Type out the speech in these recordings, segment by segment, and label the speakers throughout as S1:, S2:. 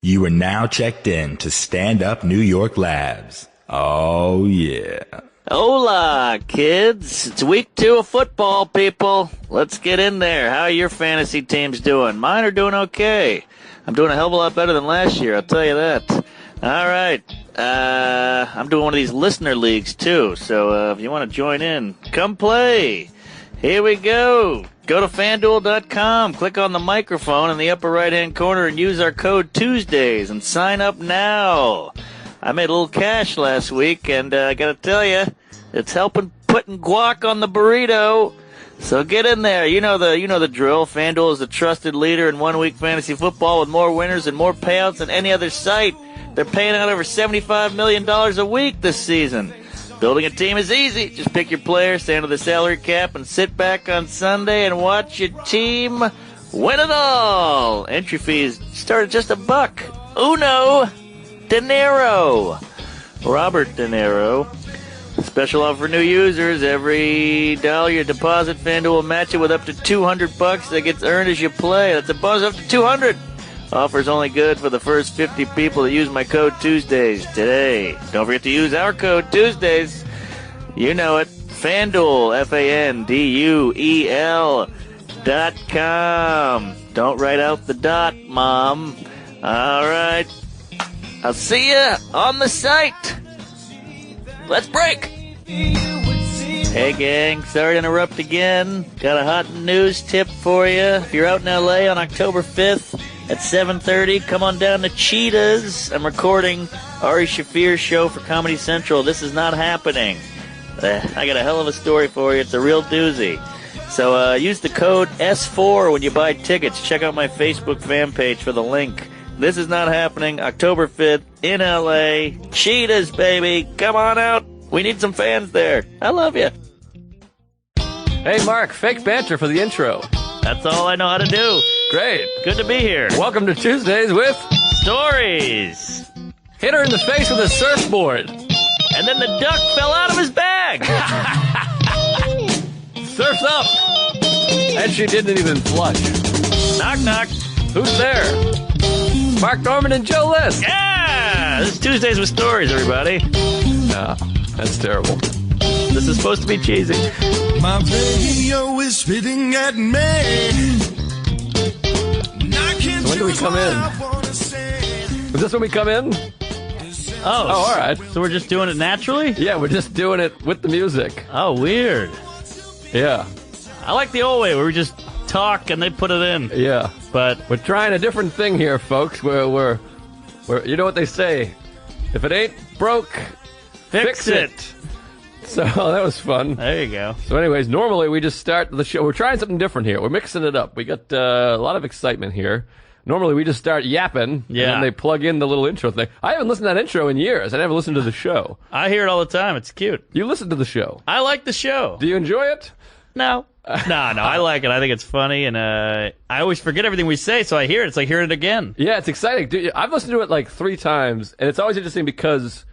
S1: You are now checked in to Stand Up New York Labs. Oh, yeah.
S2: Hola, kids. It's week 2 of football, people. Let's get in there. How are your fantasy teams doing? Mine are doing okay. I'm doing a hell of a lot better than last year, I'll tell you that. All right. I'm doing one of these listener leagues, too. So if you want to join in, come play. Here we go. Go to FanDuel.com, click on the microphone in the upper right-hand corner, and use our code Tuesdays and sign up now. I made a little cash last week, and I got to tell you, it's helping putting guac on the burrito. So get in there. You know the drill. FanDuel is the trusted leader in one-week fantasy football with more winners and more payouts than any other site. They're paying out over $75 million a week this season. Building a team is easy. Just pick your player, stay under the salary cap, and sit back on Sunday and watch your team win it all. Entry fees start at just $1. Uno De Niro. Robert De Niro. Special offer for new users. Every dollar you deposit, FanDuel will match it with up to $200 that gets earned as you play. That's a bonus up to $200. Offer's only good for the first 50 people that use my code Tuesdays today. Don't forget to use our code Tuesdays. You know it. FanDuel, FanDuel.com. Don't write out the dot, Mom. All right. I'll see you on the site. Let's break. Hey, gang. Sorry to interrupt again. Got a hot news tip for you. If you're out in L.A. on October 5th, at 7:30, come on down to Cheetahs. I'm recording Ari Shaffir's show for Comedy Central. This is not happening. I got a hell of a story for you. It's a real doozy. So use the code S4 when you buy tickets. Check out my Facebook fan page for the link. This is not happening. October 5th in L.A. Cheetahs, baby. Come on out. We need some fans there. I love you.
S3: Hey, Mark. Fake banter for the intro.
S2: That's all I know how to do.
S3: Great.
S2: Good to be here.
S3: Welcome to Tuesdays with
S2: Stories.
S3: Hit her in the face with a surfboard.
S2: And then the duck fell out of his bag.
S3: Surf's up. And she didn't even flush.
S2: Knock, knock.
S3: Who's there? Mark Norman and Joe List.
S2: Yeah! This is Tuesdays with Stories, everybody.
S3: No, that's terrible.
S2: This is supposed to be cheesy.
S4: My radio is spitting at me.
S3: So when do we come in? Is this when we come in?
S2: Oh,
S3: all right.
S2: So we're just doing it naturally?
S3: Yeah, we're just doing it with the music.
S2: Oh, weird.
S3: Yeah.
S2: I like the old way where we just talk and they put it in.
S3: Yeah.
S2: But
S3: we're trying a different thing here, folks. We're you know what they say. If it ain't broke, fix it. So that was fun.
S2: There you go.
S3: So anyways, normally we just start the show. We're trying something different here. We're mixing it up. We got a lot of excitement here. Normally we just start yapping, and then they plug in the little intro thing. I haven't listened to that intro in years. I never listened to the show.
S2: I hear it all the time. It's cute.
S3: You listen to the show.
S2: I like the show.
S3: Do you enjoy it?
S2: No. No, I like it. I think it's funny, and I always forget everything we say, so I hear it. It's like hearing it again.
S3: Yeah, it's exciting. Dude, I've listened to it like 3 times, and it's always interesting because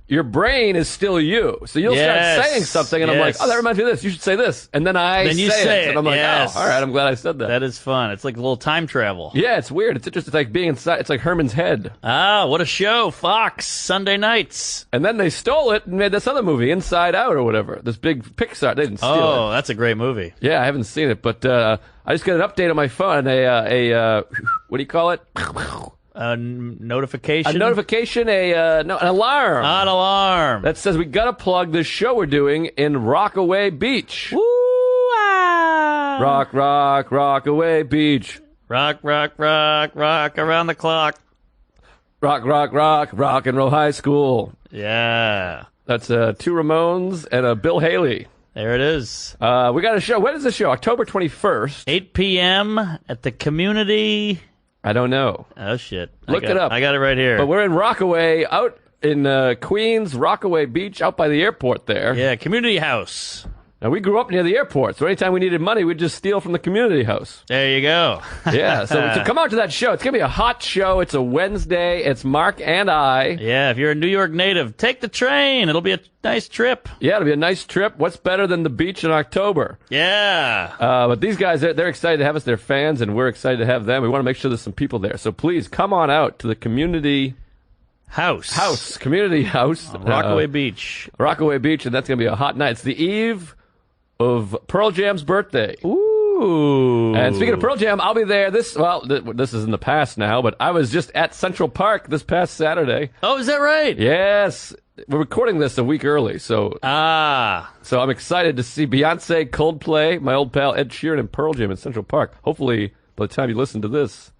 S3: your brain is still you. So you'll start saying something, and I'm like, oh, that reminds me of this. You should say this. And then you say it. And I'm like, oh, all right, I'm glad I said that.
S2: That is fun. It's like a little time travel.
S3: Yeah, it's weird. It's interesting. It's like being inside. It's like Herman's head.
S2: Ah, what a show. Fox, Sunday nights.
S3: And then they stole it and made this other movie, Inside Out or whatever. This big Pixar. They didn't steal it.
S2: Oh, that's a great movie.
S3: Yeah, I haven't seen it, but I just got an update on my phone. What do you call it?
S2: A notification?
S3: An alarm.
S2: An alarm.
S3: That says we got to plug this show we're doing in Rockaway Beach.
S2: Woo-ah.
S3: Rockaway Beach.
S2: Rock around the clock.
S3: Rock and roll high school.
S2: Yeah.
S3: That's 2 Ramones and a Bill Haley.
S2: There it is.
S3: We got a show. When is the show? October 21st.
S2: 8 p.m. at the Community...
S3: I don't know.
S2: Oh, shit.
S3: Look it up.
S2: I got it right here.
S3: But we're in Rockaway, out in Queens, Rockaway Beach, out by the airport there.
S2: Yeah, Community House.
S3: Now, we grew up near the airport, so anytime we needed money, we'd just steal from the community house.
S2: There you go.
S3: Yeah, so come out to that show. It's going to be a hot show. It's a Wednesday. It's Mark and I.
S2: Yeah, if you're a New York native, take the train. It'll be a nice trip.
S3: Yeah, it'll be a nice trip. What's better than the beach in October?
S2: Yeah.
S3: But these guys, they're excited to have us. They're fans, and we're excited to have them. We want to make sure there's some people there. So please come on out to the community community house.
S2: Rockaway Beach.
S3: Rockaway Beach, and that's going to be a hot night. It's the eve of Pearl Jam's birthday.
S2: Ooh.
S3: And speaking of Pearl Jam, I'll be there. This is in the past now, but I was just at Central Park this past Saturday.
S2: Oh, is that right?
S3: Yes. We're recording this a week early, so so I'm excited to see Beyonce, Coldplay, my old pal Ed Sheeran, and Pearl Jam in Central Park. Hopefully, by the time you listen to this,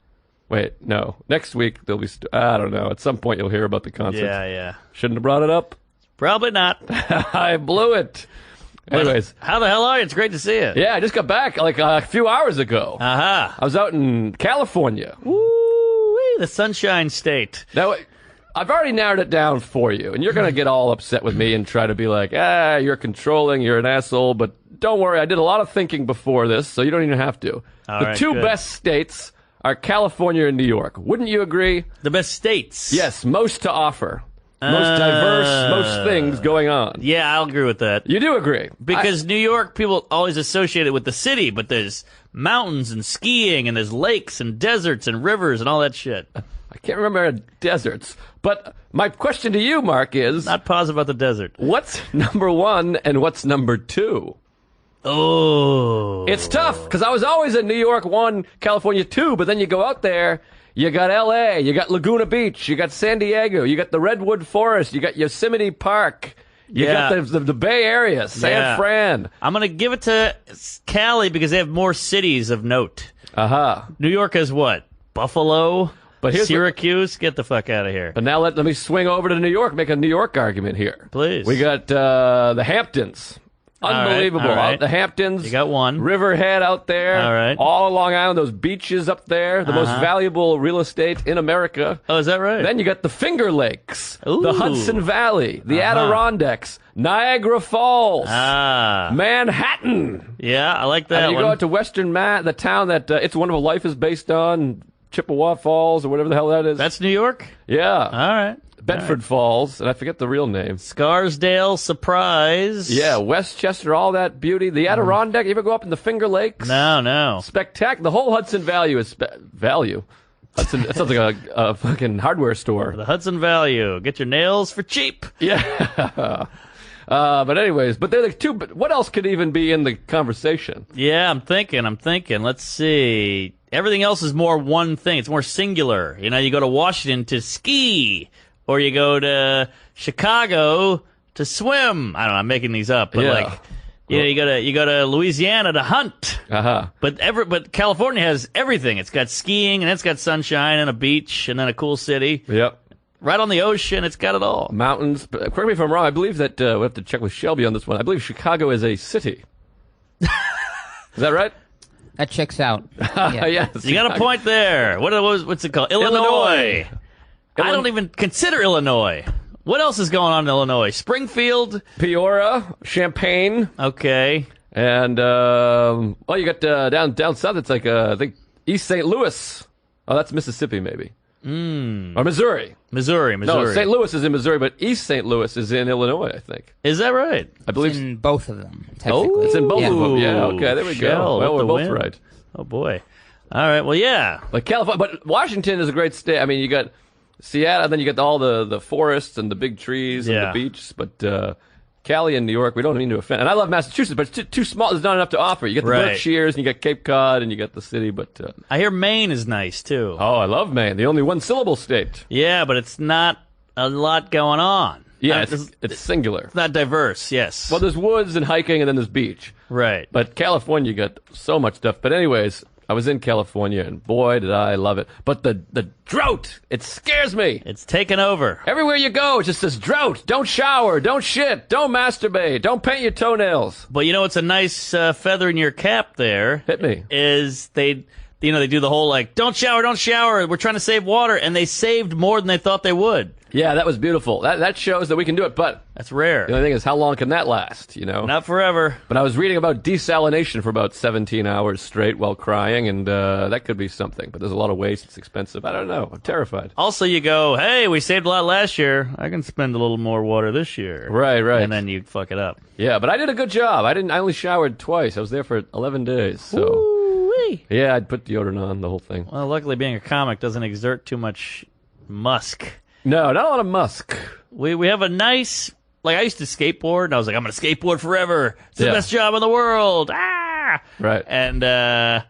S3: wait, no, next week they'll be. I don't know. At some point, you'll hear about the concert.
S2: Yeah.
S3: Shouldn't have brought it up.
S2: Probably not.
S3: I blew it. Anyways,
S2: how the hell are you? It's great to see you.
S3: Yeah, I just got back like a few hours ago.
S2: I
S3: was out in California.
S2: Woo, the Sunshine State.
S3: Now, I've already narrowed it down for you, and you're going to get all upset with me and try to be like, you're controlling, you're an asshole, but don't worry, I did a lot of thinking before this, so you don't even have to. The two best states are California and New York. Wouldn't you agree?
S2: The best states?
S3: Yes, most to offer. Most diverse, most things going on.
S2: Yeah, I'll agree with that.
S3: You do agree.
S2: Because New York, people always associate it with the city, but there's mountains and skiing, and there's lakes and deserts and rivers and all that shit.
S3: I can't remember deserts. But my question to you, Mark, is...
S2: Not positive about the desert.
S3: What's number one and what's number two?
S2: Oh.
S3: It's tough, because I was always in New York 1, California 2, but then you go out there... You got L.A., you got Laguna Beach, you got San Diego, you got the Redwood Forest, you got Yosemite Park, you got the Bay Area, San Fran.
S2: I'm going to give it to Cali because they have more cities of note. New York has what? Buffalo? But Syracuse? Get the fuck out of here.
S3: But now let me swing over to New York, make a New York argument here.
S2: Please.
S3: We got the Hamptons. Unbelievable.
S2: All right.
S3: The Hamptons.
S2: You got one.
S3: Riverhead out there.
S2: All right.
S3: All Long Island, those beaches up there. The most valuable real estate in America.
S2: Oh, is that right?
S3: Then you got the Finger Lakes.
S2: Ooh.
S3: The Hudson Valley. The Adirondacks. Niagara Falls. Manhattan.
S2: Yeah, I like that
S3: and you
S2: one.
S3: go out to Western Mass, the town that It's a Wonderful Life is based on, Chippewa Falls or whatever the hell that is.
S2: That's New York?
S3: Yeah.
S2: All right.
S3: Bedford Falls, and I forget the real name.
S2: Scarsdale, Surprise.
S3: Yeah, Westchester, all that beauty. The Adirondack, you ever go up in the Finger Lakes?
S2: No.
S3: Spectacular. The whole Hudson Valley is value. Hudson, that sounds like a fucking hardware store.
S2: The Hudson Valley. Get your nails for cheap.
S3: Yeah. But anyways, but they're the two, but what else could even be in the conversation?
S2: Yeah, I'm thinking. Let's see. Everything else is more one thing. It's more singular. You know, you go to Washington to ski. Or you go to Chicago to swim. I don't know. I'm making these up, but you go to Louisiana to hunt. But California has everything. It's got skiing and it's got sunshine and a beach and then a cool city.
S3: Yep.
S2: Right on the ocean. It's got it all.
S3: Mountains. Correct me if I'm wrong. I believe that we have to check with Shelby on this one. I believe Chicago is a city. Is that right?
S5: That checks out. Yeah.
S3: Yes.
S2: You got a point there. What's it called? Illinois. I don't even consider Illinois. What else is going on in Illinois? Springfield?
S3: Peoria, Champaign.
S2: Okay.
S3: And, you got down south, it's like, I think, East St. Louis. Oh, that's Mississippi, maybe. Or Missouri.
S2: Missouri.
S3: No, St. Louis is in Missouri, but East St. Louis is in Illinois, I think.
S2: Is that right?
S3: I believe
S5: it's in both of them.
S3: Oh, it's in both of them. Yeah, okay, there we go. Well, we're both right.
S2: Oh, boy. All right, well, yeah.
S3: Like California, but Washington is a great state. I mean, you got Seattle, and then you got all the forests and the big trees and the beach. But Cali and New York, we don't mean to offend. And I love Massachusetts, but it's too small. There's not enough to offer. You got the Berkshires, and you got Cape Cod, and you got the city. But
S2: I hear Maine is nice, too.
S3: Oh, I love Maine. The only one-syllable state.
S2: Yeah, but it's not a lot going on.
S3: Yeah, it's singular.
S2: It's not diverse, yes.
S3: Well, there's woods and hiking, and then there's beach.
S2: Right.
S3: But California, you got so much stuff. But anyways, I was in California, and boy, did I love it. But the drought, it scares me.
S2: It's taken over.
S3: Everywhere you go, it's just this drought. Don't shower, don't shit, don't masturbate, don't paint your toenails.
S2: But you know what's a nice feather in your cap there?
S3: Hit me.
S2: Is they do the whole, like, don't shower, we're trying to save water, and they saved more than they thought they would.
S3: Yeah, that was beautiful. That shows that we can do it, but
S2: That's rare.
S3: the only thing is, how long can that last, you know?
S2: Not forever.
S3: But I was reading about desalination for about 17 hours straight while crying, and that could be something. But there's a lot of waste. It's expensive. I don't know. I'm terrified.
S2: Also, you go, hey, we saved a lot last year. I can spend a little more water this year.
S3: Right.
S2: And then you fuck it up.
S3: Yeah, but I did a good job. I only showered twice. I was there for 11 days. So
S2: Woo-wee.
S3: yeah, I'd put deodorant on, the whole thing.
S2: Well, luckily, being a comic doesn't exert too much musk.
S3: No, not a lot of musk.
S2: We have a nice... Like, I used to skateboard, and I was like, I'm going to skateboard forever. It's the
S3: Yeah.
S2: best job in the world. Ah!
S3: Right.
S2: And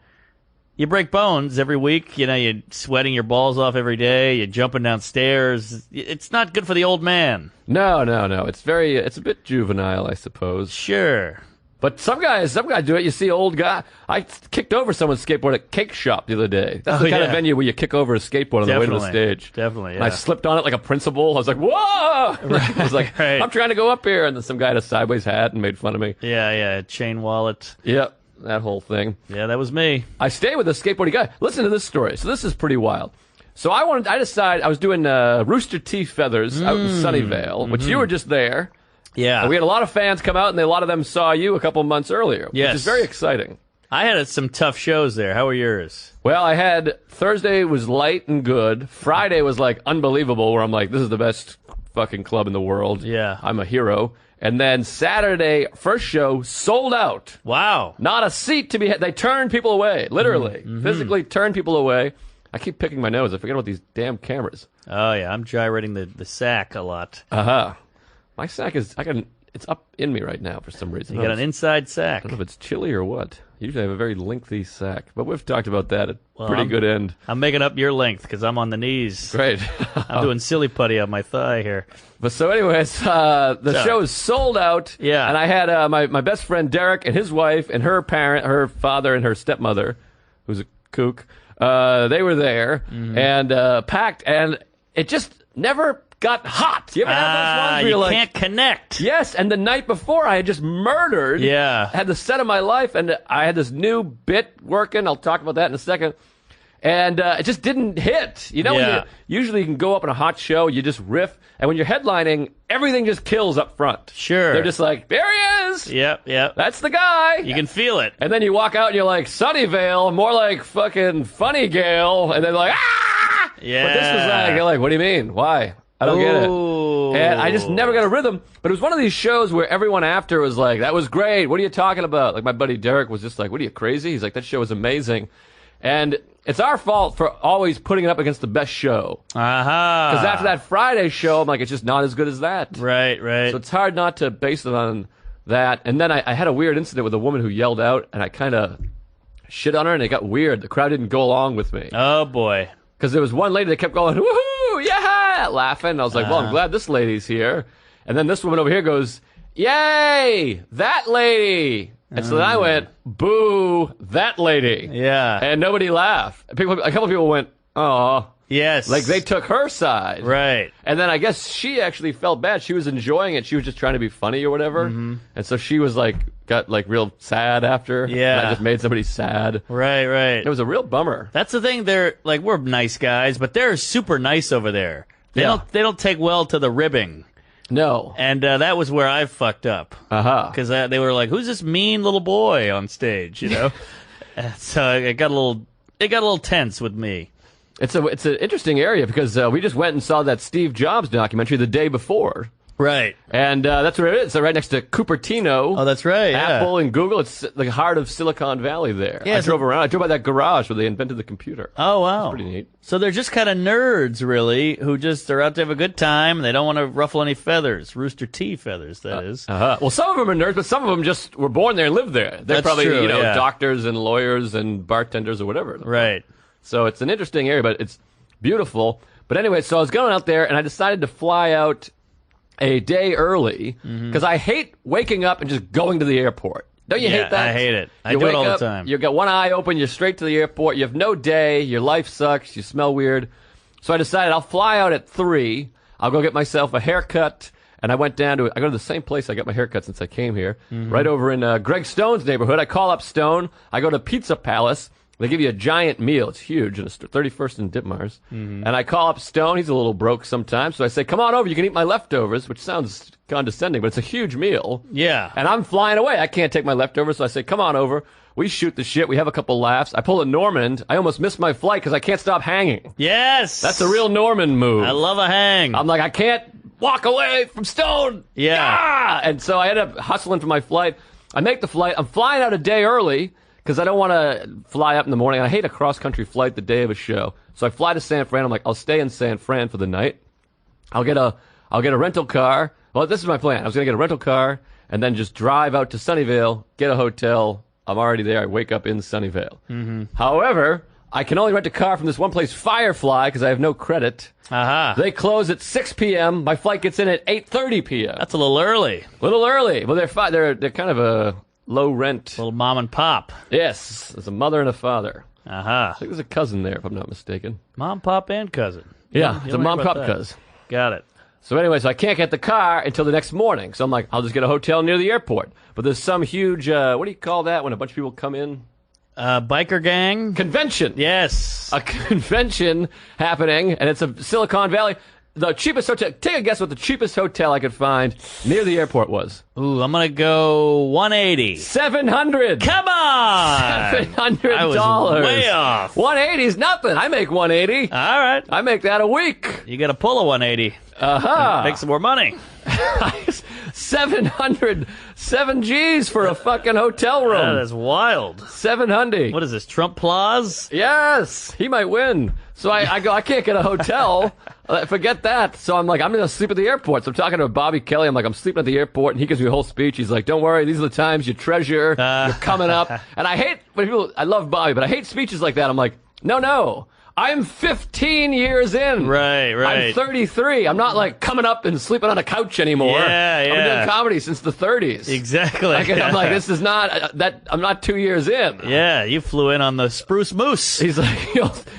S2: you break bones every week. You know, you're sweating your balls off every day. You're jumping downstairs. It's not good for the old man.
S3: No. It's a bit juvenile, I suppose.
S2: Sure.
S3: But some guys do it. You see old guy. I kicked over someome's skateboard at Cake Shop the other day. That's the kind of venue where you kick over a skateboard on the way to the stage.
S2: Definitely, yeah.
S3: And I slipped on it like a principal. I was like, whoa! I was like,
S2: Right.
S3: I'm trying to go up here. And then some guy had a sideways hat and made fun of me.
S2: Yeah, chain wallet.
S3: Yep, that whole thing.
S2: Yeah, that was me.
S3: I stay with a skateboarding guy. Listen to this story. So this is pretty wild. So I decided I was doing Rooster Teeth Feathers out in Sunnyvale, which you were just there.
S2: Yeah.
S3: And we had a lot of fans come out, and a lot of them saw you a couple months earlier,
S2: Yes.
S3: which is very exciting.
S2: I had some tough shows there. How were yours?
S3: Well, I had Thursday was light and good. Friday was like unbelievable, where I'm like, this is the best fucking club in the world.
S2: Yeah.
S3: I'm a hero. And then Saturday, first show, sold out.
S2: Wow.
S3: Not a seat to be had. They turned people away, literally. Physically turned people away. I keep picking my nose. I forget about these damn cameras.
S2: Oh, yeah. I'm gyrating the sack a lot.
S3: Uh-huh. My sack is, it's up in me right now for some reason.
S2: You got an inside sack.
S3: I don't know if it's chilly or what. Usually I have a very lengthy sack, but we've talked about that at pretty good end.
S2: I'm making up your length because I'm on the knees.
S3: Great.
S2: I'm doing silly putty on my thigh here.
S3: But so anyways, the show is sold out.
S2: Yeah.
S3: And I had my best friend Derek and his wife and her father and her stepmother, who's a kook. They were there and packed, and it just never got hot. You ever have those ones where you're
S2: can't connect.
S3: Yes, and the night before I had just murdered.
S2: Yeah.
S3: Had the set of my life, and I had this new bit working. I'll talk about that in a second. And it just didn't hit. You know, when usually you can go up in a hot show, you just riff, and when you're headlining, everything just kills up front.
S2: Sure.
S3: They're just like, there he is!
S2: Yep.
S3: That's the guy!
S2: You can feel it.
S3: And then you walk out and you're like, Sunnyvale, more like fucking Funny Gale, and then like, ah!
S2: Yeah.
S3: But this was like, you're like, what do you mean? Why? I don't get it. And I just never got a rhythm. But it was one of these shows where everyone after was like, that was great. What are you talking about? Like my buddy Derek was just like, what are you, crazy? He's like, that show was amazing. And it's our fault for always putting it up against the best show.
S2: Aha.
S3: Because after that Friday show, I'm like, it's just not as good as that.
S2: Right.
S3: So it's hard not to base it on that. And then I had a weird incident with a woman who yelled out, and I kind of shit on her, and it got weird. The crowd didn't go along with me.
S2: Oh, boy.
S3: Because there was one lady that kept going, woohoo, yeah, laughing. And I was like, well, I'm glad this lady's here. And then this woman over here goes, yay, that lady. And so then I went, boo, that lady.
S2: Yeah.
S3: And nobody laughed. A couple of people went, oh.
S2: Yes.
S3: Like they took her side.
S2: Right.
S3: And then I guess she actually felt bad. She was enjoying it. She was just trying to be funny or whatever. Mm-hmm. And so she was like, got like real sad after.
S2: Yeah.
S3: And I just made somebody sad.
S2: Right.
S3: It was a real bummer.
S2: That's the thing. They're like, we're nice guys, but they're super nice over there. They don't take well to the ribbing.
S3: No.
S2: And that was where I fucked up.
S3: Uh-huh.
S2: Because they were like, who's this mean little boy on stage, you know? So it got a little tense with me.
S3: It's an interesting area because we just went and saw that Steve Jobs documentary the day before.
S2: Right.
S3: And that's where it is. So right next to Cupertino.
S2: Oh, that's right.
S3: Apple and Google. It's the heart of Silicon Valley there.
S2: Yeah,
S3: I drove around. I drove by that garage where they invented the computer.
S2: Oh, wow.
S3: It's pretty neat.
S2: So they're just kind of nerds, really, who just are out to have a good time. They don't want to ruffle any feathers. Rooster Teeth feathers, that is.
S3: Uh-huh. Well, some of them are nerds, but some of them just were born there and lived there. They're
S2: That's
S3: probably,
S2: true,
S3: doctors and lawyers and bartenders or whatever.
S2: Right.
S3: So it's an interesting area, but it's beautiful. But anyway, so I was going out there, and I decided to fly out a day early because I hate waking up and just going to the airport. Don't you hate that?
S2: I hate it. I
S3: You
S2: do it
S3: wake
S2: all
S3: up,
S2: the time.
S3: You got one eye open, you're straight to the airport, you have no day, your life sucks, you smell weird. So I decided I'll fly out at 3, I'll go get myself a haircut, and I went down I go to the same place I got my haircut since I came here, right over in Greg Stone's neighborhood. I call up Stone, I go to Pizza Palace, They give you a giant meal. It's huge. And it's 31st and Ditmars. And I call up Stone. He's a little broke sometimes. So I say, come on over. You can eat my leftovers, which sounds condescending, but it's a huge meal.
S2: Yeah.
S3: And I'm flying away. I can't take my leftovers. So I say, come on over. We shoot the shit. We have a couple laughs. I pull a Normand. I almost missed my flight because I can't stop hanging.
S2: Yes.
S3: That's a real Norman move.
S2: I love a hang.
S3: I'm like, I can't walk away from Stone.
S2: Yeah.
S3: And so I end up hustling for my flight. I make the flight. I'm flying out a day early because I don't want to fly up in the morning. I hate a cross-country flight the day of a show. So I fly to San Fran. I'm like, I'll stay in San Fran for the night. I'll get a rental car. Well, this is my plan. I was going to get a rental car and then just drive out to Sunnyvale, get a hotel. I'm already there. I wake up in Sunnyvale. However, I can only rent a car from this one place, Firefly, because I have no credit. They close at 6 p.m. My flight gets in at 8:30 p.m.
S2: That's a little early.
S3: A little early. Well, they're kind of a low rent.
S2: Little mom and pop.
S3: Yes, there's a mother and a father.
S2: Uh-huh.
S3: I think there's a cousin there, if I'm not mistaken.
S2: Mom, pop, and cousin.
S3: Yeah, it's a mom, pop, cousin.
S2: Got it.
S3: So anyway, I can't get the car until the next morning. So I'm like, I'll just get a hotel near the airport. But there's some huge, what do you call that when a bunch of people come in?
S2: Biker gang?
S3: Convention.
S2: Yes.
S3: A convention happening, and it's a Silicon Valley. The cheapest hotel. Take a guess what the cheapest hotel I could find near the airport was.
S2: Ooh, I'm going to go 180.
S3: $700.
S2: Come on!
S3: $700.
S2: I was way off.
S3: 180 is nothing. I make 180.
S2: All right.
S3: I make that a week.
S2: You got to pull a 180. Make some more money.
S3: 700. 7 G's for a fucking hotel room.
S2: That is wild.
S3: 700.
S2: What is this, Trump Plaza?
S3: Yes, he might win. So I go, I can't get a hotel. Forget that. So I'm like, I'm going to sleep at the airport. So I'm talking to Bobby Kelly. I'm like, I'm sleeping at the airport. And he gives me a whole speech. He's like, don't worry. These are the times you treasure. You're coming up. And I hate when people, I love Bobby, but I hate speeches like that. I'm like, no. I'm 15 years in.
S2: Right.
S3: I'm 33. I'm not like coming up and sleeping on a couch anymore.
S2: Yeah.
S3: I've been doing comedy since the 30s.
S2: Exactly.
S3: I'm like, this is not that. I'm not 2 years in.
S2: Yeah, you flew in on the Spruce Moose.
S3: He's like,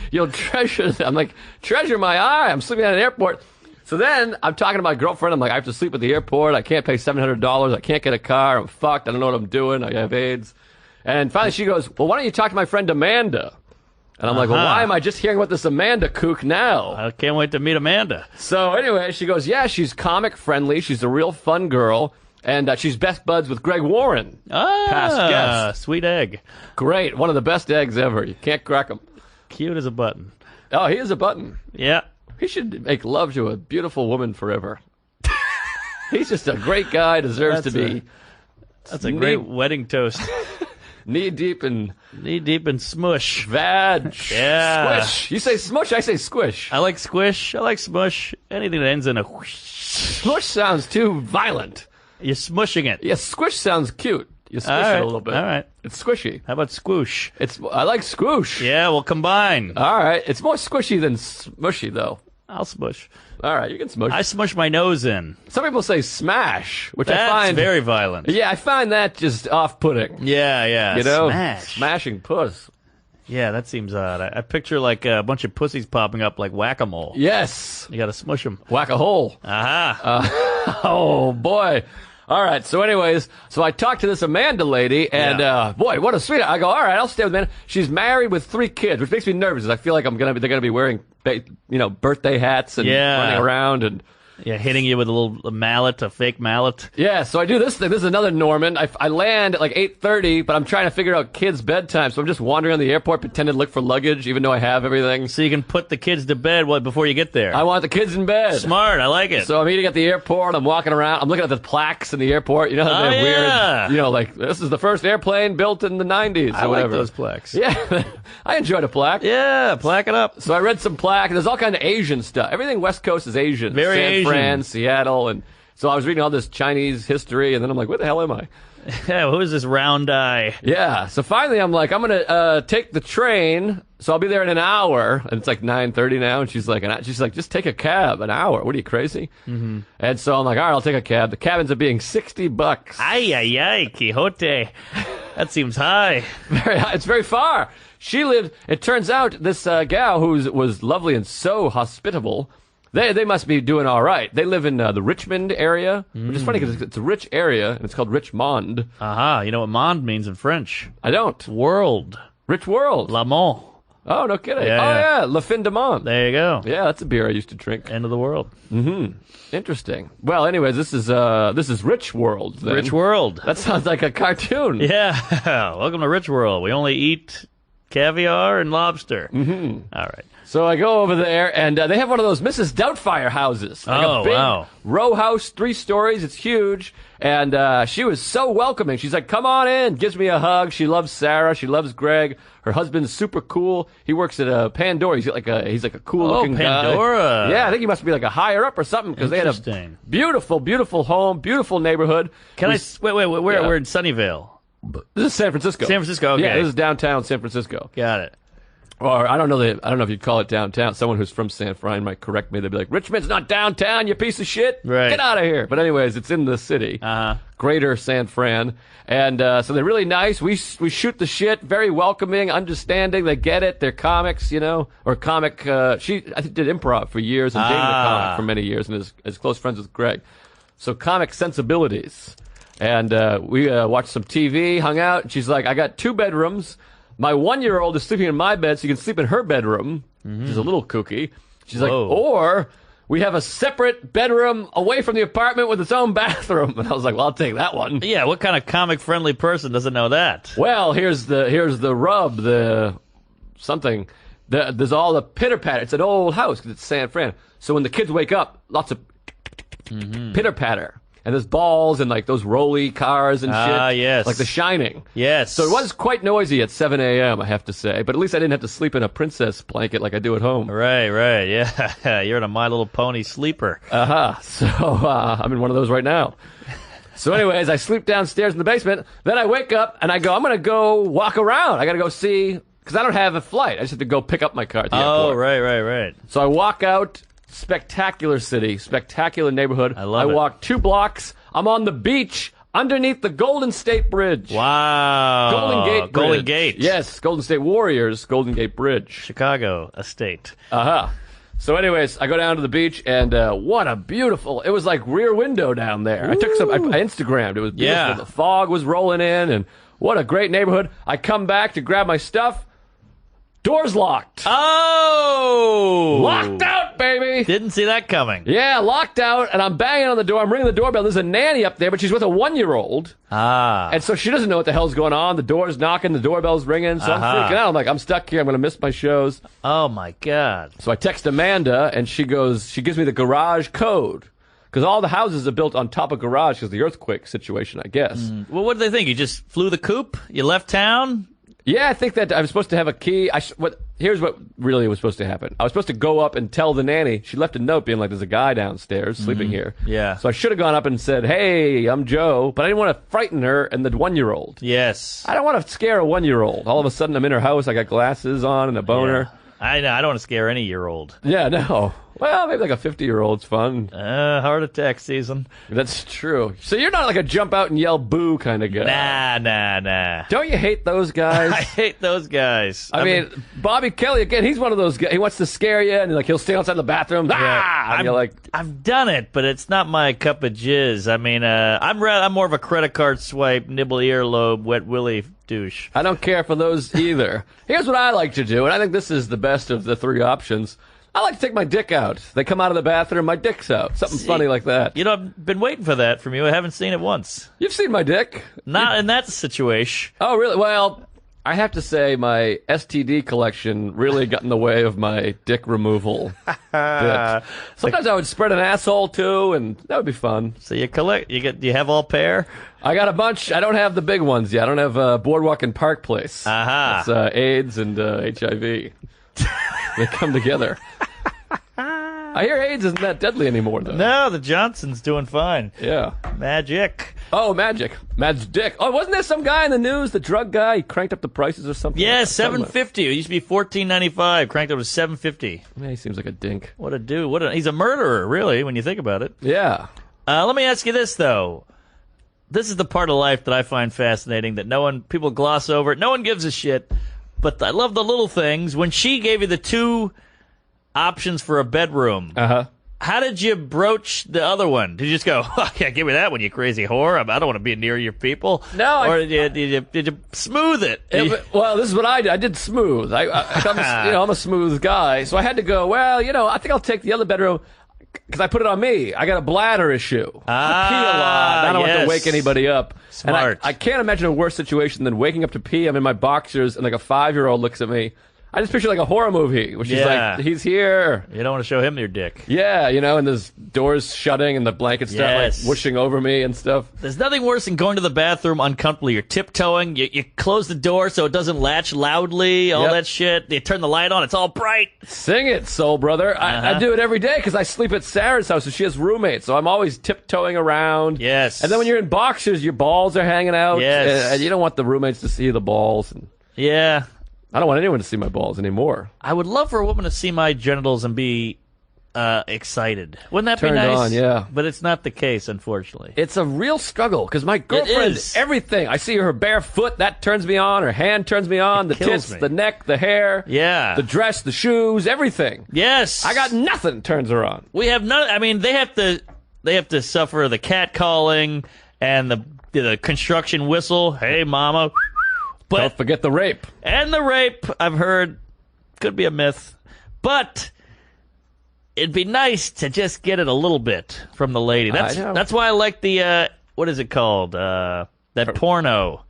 S3: you'll treasure. I'm like, treasure my eye. I'm sleeping at an airport. So then I'm talking to my girlfriend. I'm like, I have to sleep at the airport. I can't pay $700. I can't get a car. I'm fucked. I don't know what I'm doing. I have AIDS. And finally she goes, well, why don't you talk to my friend Amanda? And I'm like, well, why am I just hearing about this Amanda kook now?
S2: I can't wait to meet Amanda.
S3: So anyway, she goes, yeah, she's comic friendly. She's a real fun girl. And she's best buds with Greg Warren. Past guest.
S2: Sweet egg.
S3: Great. One of the best eggs ever. You can't crack them.
S2: Cute as a button.
S3: Oh, he is a button.
S2: Yeah.
S3: He should make love to a beautiful woman forever. He's just a great guy. Deserves to be.
S2: That's a great wedding toast.
S3: Knee deep in
S2: smush.
S3: Vag.
S2: Yeah.
S3: Squish. You say smush, I say squish.
S2: I like squish. I like smush. Anything that ends in a whoosh.
S3: Smush sounds too violent.
S2: You're smushing it.
S3: Yeah, squish sounds cute. You squish it a little bit.
S2: All right.
S3: It's squishy.
S2: How about squoosh?
S3: I like squoosh.
S2: Yeah, we'll combine.
S3: All right. It's more squishy than smushy, though.
S2: I'll smush.
S3: All right, you can smush.
S2: I smush my nose in.
S3: Some people say smash, which
S2: That's
S3: I find
S2: very violent.
S3: Yeah, I find that just off-putting.
S2: Yeah.
S3: You know,
S2: smashing
S3: puss.
S2: Yeah, that seems odd. I picture like a bunch of pussies popping up like whack-a-mole.
S3: Yes.
S2: You got to smush them.
S3: Whack a hole.
S2: Aha.
S3: Oh boy. All right. So, anyways, I talked to this Amanda lady, and boy, what a sweetheart. I go, all right, I'll stay with Amanda. She's married with 3 kids, which makes me nervous. Because I feel like they're gonna be wearing, birthday hats and running around and.
S2: Yeah, hitting you with a little mallet, a fake mallet.
S3: Yeah, so I do this thing. This is another Norman. I land at like 8:30, but I'm trying to figure out kids' bedtime. So I'm just wandering on the airport, pretending to look for luggage, even though I have everything.
S2: So you can put the kids to bed before you get there.
S3: I want the kids in bed.
S2: Smart, I like it.
S3: So I'm eating at the airport. I'm walking around. I'm looking at the plaques in the airport. You know how they're weird. Like this is the first airplane built in the 90s.
S2: I
S3: or whatever.
S2: like those plaques.
S3: Yeah, I enjoyed a plaque.
S2: Yeah, plaque it up.
S3: So I read some plaque. There's all kind of Asian stuff. Everything West Coast is Asian.
S2: Very
S3: San
S2: Asian.
S3: Fran, Seattle. And so I was reading all this Chinese history, and then I'm like, where the hell am I?
S2: Yeah, who is this round eye?
S3: Yeah, so finally I'm like, I'm going to take the train, so I'll be there in an hour, and it's like 9:30 now, and she's like, just take a cab, an hour. What are you, crazy? Mm-hmm. And so I'm like, all right, I'll take a cab. The cab ends up being $60.
S2: Ay, Quixote. That seems high.
S3: Very high. It's very far. It turns out this gal who was lovely and so hospitable, They must be doing all right. They live in the Richmond area, which is funny because it's a rich area, and it's called Richmond.
S2: Aha, you know what monde means in French?
S3: I don't.
S2: World.
S3: Rich World.
S2: Lamont.
S3: Oh, no kidding.
S2: Yeah.
S3: Le Fin de Mont.
S2: There you go.
S3: Yeah, that's a beer I used to drink.
S2: End of the world.
S3: Interesting. Well, anyways, this is Rich World. Then.
S2: Rich World.
S3: That sounds like a cartoon.
S2: Yeah. Welcome to Rich World. We only eat caviar and lobster. All right.
S3: So I go over there, and they have one of those Mrs. Doubtfire houses. Like a big row house, 3 stories. It's huge. And she was so welcoming. She's like, come on in. Gives me a hug. She loves Sarah. She loves Greg. Her husband's super cool. He works at Pandora. He's like a cool-looking guy.
S2: Pandora.
S3: Yeah, I think he must be like a higher-up or something because they had a beautiful, beautiful home, beautiful neighborhood.
S2: Wait, we're in Sunnyvale.
S3: This is San Francisco.
S2: San Francisco, okay.
S3: Yeah, this is downtown San Francisco.
S2: Got it.
S3: Or I don't know if you'd call it downtown. Someone who's from San Fran might correct me. They'd be like, Richmond's not downtown, you piece of shit.
S2: Right.
S3: Get out of here. But anyways, it's in the city. Greater San Fran. And so they're really nice. We shoot the shit, very welcoming, understanding. They get it. They're comics, or comic. She, I think, did improv for years and dated a comic for many years and is close friends with Greg. So comic sensibilities. And we watched some TV, hung out. And she's like, I got 2 bedrooms. My 1-year-old is sleeping in my bed, so you can sleep in her bedroom, which is a little kooky. She's like, or we have a separate bedroom away from the apartment with its own bathroom. And I was like, well, I'll take that one.
S2: Yeah, what kind of comic-friendly person doesn't know that?
S3: Well, here's the rub, there's all the pitter-patter. It's an old house because it's San Fran. So when the kids wake up, lots of pitter-patter. And there's balls and like those rolly cars and shit.
S2: Yes.
S3: Like The Shining.
S2: Yes.
S3: So it was quite noisy at 7 a.m., I have to say. But at least I didn't have to sleep in a princess blanket like I do at home.
S2: Right, yeah. You're in a My Little Pony sleeper.
S3: So I'm in one of those right now. So anyways, I sleep downstairs in the basement. Then I wake up and I go, I'm going to go walk around. I got to go see, because I don't have a flight. I just have to go pick up my car at the airport.
S2: Right.
S3: So I walk out. Spectacular city, spectacular neighborhood.
S2: I love it.
S3: I walk 2 blocks. I'm on the beach underneath the Golden State Bridge.
S2: Wow.
S3: Golden Gate Bridge.
S2: Golden Gate.
S3: Yes, Golden State Warriors, Golden Gate Bridge.
S2: Chicago estate.
S3: So anyways, I go down to the beach, and what a beautiful, it was like Rear Window down there. I took I Instagrammed. It was beautiful.
S2: Yeah.
S3: The fog was rolling in, and what a great neighborhood. I come back to grab my stuff. Door's locked.
S2: Oh!
S3: Locked out, baby.
S2: Didn't see that coming.
S3: Yeah, locked out, and I'm banging on the door. I'm ringing the doorbell. There's a nanny up there, but she's with a 1-year-old. And so she doesn't know what the hell's going on. The door's knocking, the doorbell's ringing, so I'm freaking out. I'm like, I'm stuck here. I'm going to miss my shows.
S2: Oh, my God.
S3: So I text Amanda, and she gives me the garage code. Because all the houses are built on top of garage because of the earthquake situation, I guess.
S2: Well, what did they think? You just flew the coop? You left town?
S3: Yeah, I think that I was supposed to have a key. Here's what really was supposed to happen. I was supposed to go up and tell the nanny. She left a note being like, there's a guy downstairs sleeping here.
S2: Yeah.
S3: So I should have gone up and said, hey, I'm Joe. But I didn't want to frighten her and the 1-year-old.
S2: Yes.
S3: I don't want to scare a 1-year-old. All of a sudden, I'm in her house. I got glasses on and a boner.
S2: Yeah. I know. I don't want to scare any year-old.
S3: Yeah, no. Well, maybe like a 50-year-old's fun.
S2: Heart attack season.
S3: That's true. So you're not like a jump out and yell boo kind of guy.
S2: Nah.
S3: Don't you hate those guys?
S2: I hate those guys.
S3: I mean, Bobby Kelly, again, he's one of those guys. He wants to scare you, and he'll stay outside the bathroom.
S2: Yeah,
S3: And you're like,
S2: I've done it, but it's not my cup of jizz. I mean, I'm more of a credit card swipe, nibble earlobe, wet willy douche.
S3: I don't care for those either. Here's what I like to do, and I think this is the best of the 3 options. I like to take my dick out. They come out of the bathroom, my dick's out. Something funny like that.
S2: You know, I've been waiting for that from you. I haven't seen it once.
S3: You've seen my dick.
S2: Not in that situation.
S3: Oh, really? Well, I have to say my STD collection really got in the way of my dick removal bit. Sometimes I would spread an asshole, too, and that would be fun.
S2: So you have all pair?
S3: I got a bunch. I don't have the big ones yet. I don't have Boardwalk and Park Place. It's AIDS and HIV. They come together. I hear AIDS isn't that deadly anymore, though.
S2: No, the Johnson's doing fine.
S3: Yeah.
S2: Magic.
S3: Oh, magic. Mad's dick. Oh, wasn't there some guy in the news, the drug guy? He cranked up the prices or something?
S2: Yeah, $7.50. It used to be $14.95. Cranked up to $7.50.
S3: Yeah, he seems like a dink.
S2: What a dude. He's a murderer, really, when you think about it.
S3: Yeah.
S2: Let me ask you this, though. This is the part of life that I find fascinating that people gloss over. No one gives a shit. But I love the little things. When she gave you the 2 options for a bedroom, How did you broach the other one? Did you just go, oh, yeah, give me that one, you crazy whore? I don't want to be near your people.
S3: No.
S2: Or did you smooth it?
S3: Well, this is what I did. I did smooth. I'm a smooth guy. So I had to go, well, I think I'll take the other bedroom because I put it on me. I got a bladder issue. I pee a lot. I don't want to wake anybody up.
S2: Smart.
S3: And I can't imagine a worse situation than waking up to pee. I'm in my boxers and like a 5-year-old looks at me. I just picture like a horror movie where she's like, he's here.
S2: You don't want to show him your dick.
S3: Yeah, and there's doors shutting and the blankets start like whooshing over me and stuff.
S2: There's nothing worse than going to the bathroom uncomfortably. You're tiptoeing. You close the door so it doesn't latch loudly, all that shit. You turn the light on. It's all bright.
S3: Sing it, soul brother. I do it every day because I sleep at Sarah's house and she has roommates. So I'm always tiptoeing around.
S2: Yes.
S3: And then when you're in boxers, your balls are hanging out.
S2: Yes.
S3: And you don't want the roommates to see the balls.
S2: Yeah.
S3: I don't want anyone to see my balls anymore.
S2: I would love for a woman to see my genitals and be excited. Wouldn't that
S3: Turned
S2: be nice?
S3: on, yeah.
S2: But it's not the case, unfortunately.
S3: It's a real struggle because my girlfriend, everything. I see her bare foot, that turns me on. Her hand turns me on. The tits, the neck, the hair.
S2: Yeah.
S3: The dress, the shoes, everything.
S2: Yes.
S3: I got nothing turns her on.
S2: We have none. I mean, they have to suffer the catcalling and the construction whistle. Hey, mama. But,
S3: don't forget the rape.
S2: And the rape, I've heard, could be a myth. But it'd be nice to just get it a little bit from the lady. That's why I like the, what is it called? That porno.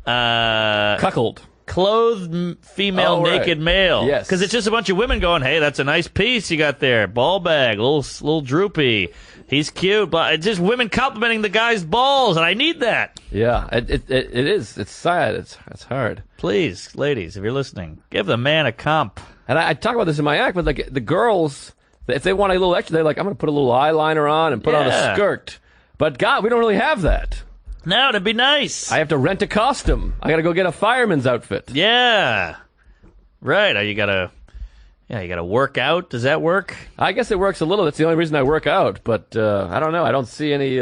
S3: Cuckold.
S2: Clothed female naked male.
S3: Yes.
S2: Because it's just a bunch of women going, hey, that's a nice piece you got there. Ball bag, little droopy. He's cute, but it's just women complimenting the guy's balls, and I need that.
S3: Yeah, it is. It's sad. It's hard.
S2: Please, ladies, if you're listening, give the man a comp.
S3: And I talk about this in my act, but like the girls, if they want a little extra, they're like, I'm going to put a little eyeliner on and put on a skirt. But God, we don't really have that.
S2: No, it'd be nice.
S3: I have to rent a costume. I got to go get a fireman's outfit.
S2: Yeah. Right. You got to work out. Does that work?
S3: I guess it works a little. That's the only reason I work out. But I don't know. I don't see any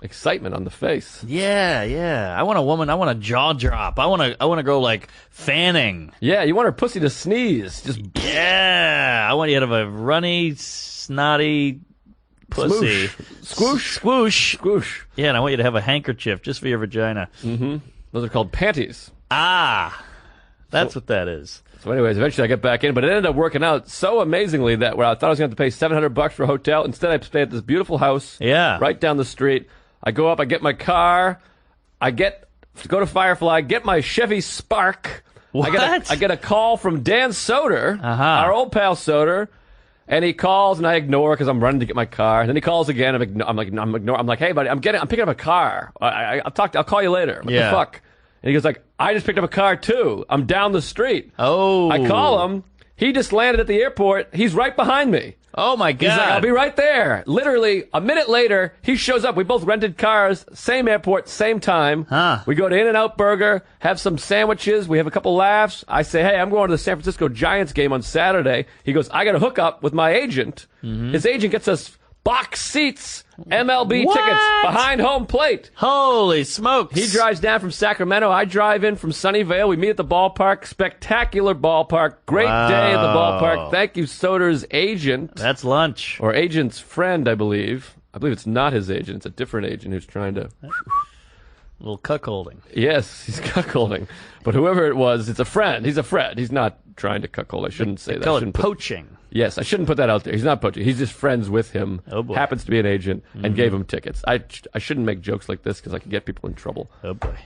S3: excitement on the face.
S2: Yeah. I want a woman. I want a jaw drop. I want to go like fanning.
S3: Yeah, you want her pussy to sneeze. Just
S2: I want you to have a runny, snotty pussy.
S3: Squoosh.
S2: Yeah, and I want you to have a handkerchief just for your vagina.
S3: Mm-hmm. Those are called panties.
S2: That's what that is.
S3: So anyways, eventually I get back in, but it ended up working out so amazingly that where I thought I was going to have to pay $700 for a hotel, instead I stay at this beautiful house right down the street. I go up, I get my car, go to Firefly, get my Chevy Spark.
S2: What?
S3: I get a call from Dan Soder, our old pal Soder, and he calls and I ignore because I'm running to get my car. And then he calls again. I'm like, hey buddy, I'm picking up a car. I'll call you later. What the fuck? And he goes like, I just picked up a car too. I'm down the street.
S2: Oh.
S3: I call him. He just landed at the airport. He's right behind me.
S2: Oh my God.
S3: He's like, I'll be right there. Literally, a minute later, he shows up. We both rented cars, same airport, same time. We go to In-N-Out Burger, have some sandwiches. We have a couple laughs. I say, hey, I'm going to the San Francisco Giants game on Saturday. He goes, I got to hook up with my agent. Mm-hmm. His agent gets us box seats, MLB tickets behind home plate.
S2: Holy smokes.
S3: He drives down from Sacramento. I drive in from Sunnyvale. We meet at the ballpark. Spectacular ballpark. Great day at the ballpark. Thank you, Soder's agent.
S2: That's lunch.
S3: Or agent's friend, I believe. I believe it's not his agent. It's a different agent who's trying to...
S2: A little cuckolding.
S3: Yes, he's cuckolding. But whoever it was, it's a friend. He's a friend. He's not trying to cuckold. I shouldn't say that.
S2: Call it poaching.
S3: Yes, I shouldn't put that out there. He's not poaching. He's just friends with him.
S2: Oh boy.
S3: Happens to be an agent and gave him tickets. I shouldn't make jokes like this because I can get people in trouble.
S2: Oh boy.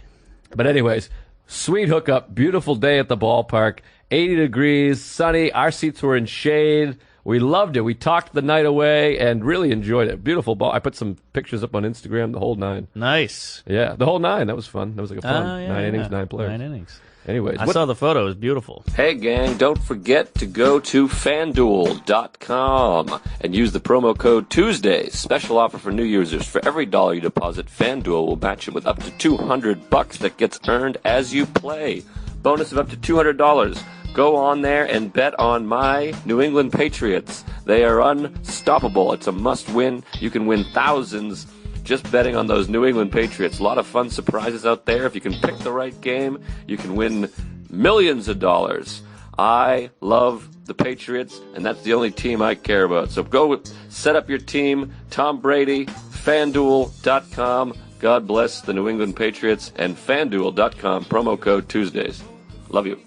S3: But anyways, sweet hookup. Beautiful day at the ballpark. 80 degrees, sunny. Our seats were in shade. We loved it. We talked the night away and really enjoyed it. Beautiful ball. I put some pictures up on Instagram, the whole 9.
S2: Nice.
S3: Yeah, the whole 9. That was fun. That was like a fun 9 innings, 9 players.
S2: 9 innings.
S3: Anyways.
S2: I saw the photo. It was beautiful.
S3: Hey, gang, don't forget to go to FanDuel.com and use the promo code Tuesdays. Special offer for new users. For every $1 you deposit, FanDuel will match it with up to $200 that gets earned as you play. Bonus of up to $200. Go on there and bet on my New England Patriots. They are unstoppable. It's a must-win. You can win thousands just betting on those New England Patriots. A lot of fun surprises out there. If you can pick the right game, you can win millions of dollars. I love the Patriots, and that's the only team I care about. So go set up your team, Tom Brady, FanDuel.com. God bless the New England Patriots, and FanDuel.com, promo code Tuesdays. Love you.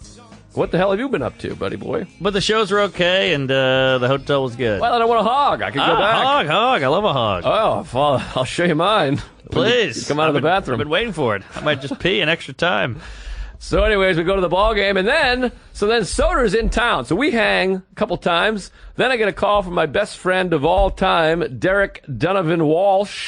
S3: What the hell have you been up to, buddy boy?
S2: But the shows were okay, and the hotel was good.
S3: Well, I don't want a hog. I could go back.
S2: Hog. I love a hog.
S3: Oh, well, I'll show you mine.
S2: Please.
S3: You come out of the bathroom.
S2: I've been waiting for it. I might just pee an extra time.
S3: So anyways, we go to the ball game, and then Soder's in town. So we hang a couple times. Then I get a call from my best friend of all time, Derek Donovan Walsh,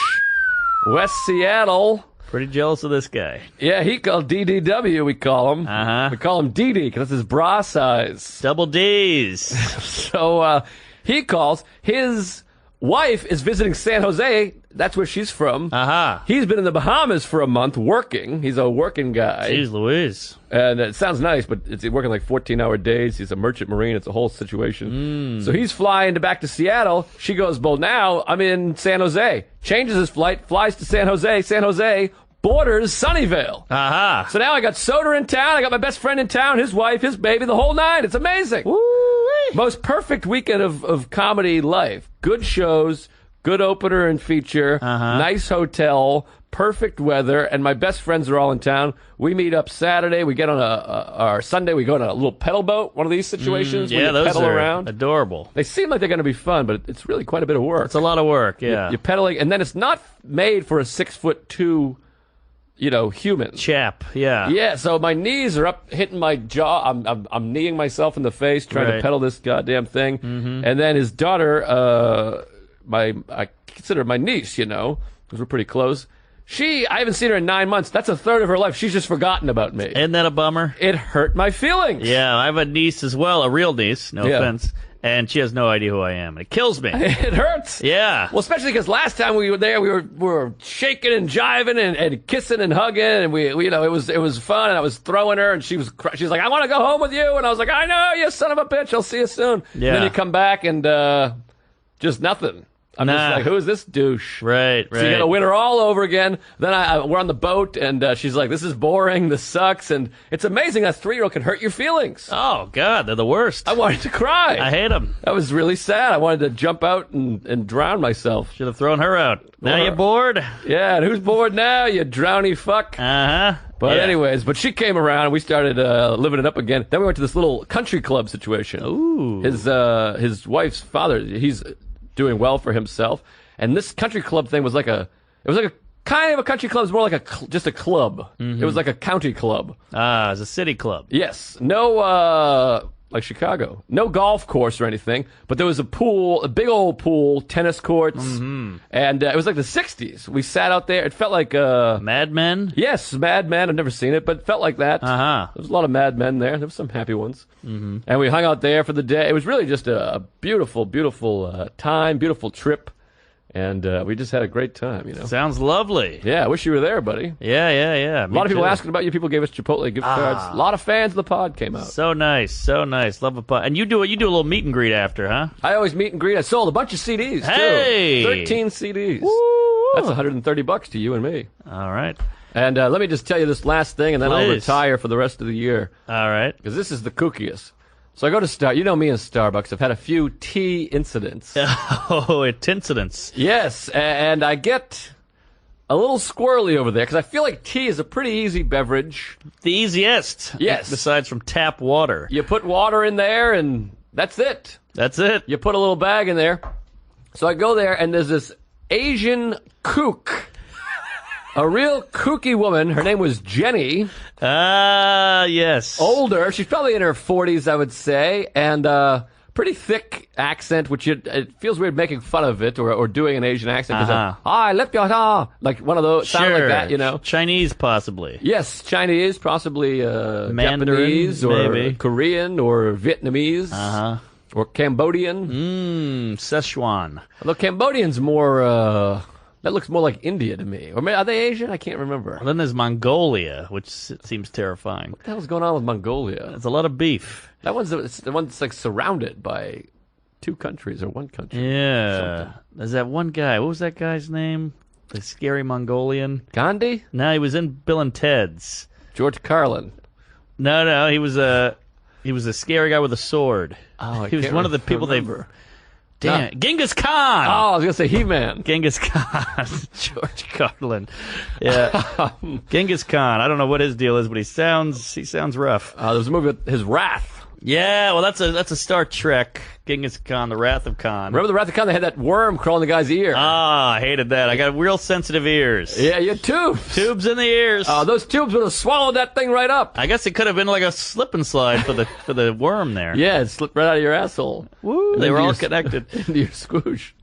S3: West Seattle.
S2: Pretty jealous of this guy.
S3: Yeah, he called DDW, we call him.
S2: Uh-huh.
S3: We call him DD because that's his bra size.
S2: Double D's.
S3: So he calls. His wife is visiting San Jose. That's where she's from.
S2: Uh-huh.
S3: He's been in the Bahamas for a month working. He's a working guy.
S2: Jeez Louise.
S3: And it sounds nice, but it's working like 14-hour days. He's a merchant marine. It's a whole situation. So he's flying back to Seattle. She goes, well, now I'm in San Jose. Changes his flight, flies to San Jose. San Jose borders Sunnyvale.
S2: Aha.
S3: So now I got Soder in town. I got my best friend in town, his wife, his baby, the whole nine. It's amazing.
S2: Woo-wee.
S3: Most perfect weekend of comedy life. Good shows, good opener and feature, nice hotel, perfect weather, and my best friends are all in town. We meet up Saturday. We get on our Sunday. We go on a little pedal boat, one of these situations where you
S2: those
S3: pedal
S2: are
S3: around.
S2: Adorable.
S3: They seem like they're going to be fun, but it's really quite a bit of work.
S2: It's a lot of work, yeah.
S3: You're pedaling, and then it's not made for a 6'2", human.
S2: Chap, yeah.
S3: Yeah, so my knees are up, hitting my jaw. I'm kneeing myself in the face, trying to pedal this goddamn thing. And then his daughter, I consider her my niece, because we're pretty close. I haven't seen her in 9 months. That's a third of her life. She's just forgotten about me.
S2: Isn't that a bummer?
S3: It hurt my feelings.
S2: Yeah, I have a niece as well, a real niece, no offense. And she has no idea who I am. It kills me.
S3: It hurts.
S2: Yeah.
S3: Well, especially because last time we were there, we were shaking and jiving and kissing and hugging, and we it was fun. And I was throwing her, and she's like, I want to go home with you, and I was like, I know, you son of a bitch. I'll see you soon.
S2: Yeah.
S3: And then you come back and just nothing. I'm just like, who is this douche?
S2: Right.
S3: So you got to win her all over again. Then we're on the boat, and she's like, this is boring. This sucks. And it's amazing that 3-year-old can hurt your feelings.
S2: Oh, God, they're the worst.
S3: I wanted to cry.
S2: I hate them.
S3: That was really sad. I wanted to jump out and drown myself.
S2: Should have thrown her out. Now you're bored?
S3: Yeah, and who's bored now, you drowny fuck?
S2: Uh-huh.
S3: But anyways, she came around, and we started living it up again. Then we went to this little country club situation.
S2: Ooh.
S3: His wife's father, he's doing well for himself, and this country club thing was like a kind of a country club. It was more like just a club. It was like a county club.
S2: Ah, it's a city club.
S3: Yes, no, like Chicago, no golf course or anything, but there was a pool, a big old pool, tennis courts, and it was like the '60s. We sat out there. It felt like
S2: Mad Men.
S3: Yes, Mad Men. I've never seen it, but it felt like that.
S2: Uh-huh.
S3: There was a lot of Mad Men there. There were some happy ones. And we hung out there for the day. It was really just a beautiful, beautiful time, beautiful trip. And we just had a great time,
S2: Sounds lovely.
S3: Yeah, I wish you were there, buddy.
S2: Yeah.
S3: A lot of people asking about you. People gave us Chipotle gift cards. A lot of fans of the pod came out.
S2: So nice. Love a pod. And you do a little meet and greet after, huh?
S3: I always meet and greet. I sold a bunch of CDs,
S2: Hey!
S3: too. 13 CDs.
S2: Woo!
S3: That's $130 to you and me.
S2: All right.
S3: And let me just tell you this last thing, and then I'll retire for the rest of the year.
S2: All right.
S3: Because this is the kookiest. So I go to you know me and Starbucks. I've had a few tea incidents.
S2: Oh, it's incidents.
S3: Yes, and I get a little squirrely over there because I feel like tea is a pretty easy beverage.
S2: The easiest.
S3: Yes.
S2: Besides from tap water.
S3: You put water in there, and that's it.
S2: That's it.
S3: You put a little bag in there. So I go there, and there's this Asian kook. A real kooky woman. Her name was Jenny.
S2: Ah, yes.
S3: Older. She's probably in her 40s, I would say. And pretty thick accent, which it feels weird making fun of it or doing an Asian accent. Hi, left your like one of those.
S2: Sure.
S3: Sound like that,
S2: Chinese, possibly.
S3: Yes, Chinese, possibly
S2: Mandarin,
S3: Japanese or
S2: maybe.
S3: Korean or Vietnamese. Or Cambodian.
S2: Szechuan.
S3: Although Cambodian's more... that looks more like India to me. Or are they Asian? I can't remember.
S2: Well, then there's Mongolia, which seems terrifying.
S3: What the hell's going on with Mongolia?
S2: There's a lot of beef.
S3: That one's the one that's like surrounded by 2 countries or 1 country.
S2: Yeah. There's that one guy. What was that guy's name? The scary Mongolian.
S3: Gandhi?
S2: No, he was in Bill and Ted's.
S3: George Carlin.
S2: No, he was
S6: He was a scary guy with a sword.
S3: Oh,
S6: he was one of the people they. Damn it. Genghis Khan!
S3: Oh, I was going to say He-Man.
S6: Genghis Khan. George Carlin. Yeah. Genghis Khan. I don't know what his deal is, but he sounds rough.
S3: There was a movie with his Wrath.
S6: Yeah, well, that's a Star Trek. Genghis Khan, the Wrath of Khan.
S3: Remember the Wrath of Khan? They had that worm crawling the guy's ear.
S6: I hated that. I got real sensitive ears.
S3: Yeah, you had tubes.
S6: Tubes in the ears.
S3: Oh, those tubes would have swallowed that thing right up.
S6: I guess it could have been like a slip and slide for the worm there.
S3: Yeah, it slipped right out of your asshole.
S6: Woo, they were all connected.
S3: Into your squoosh.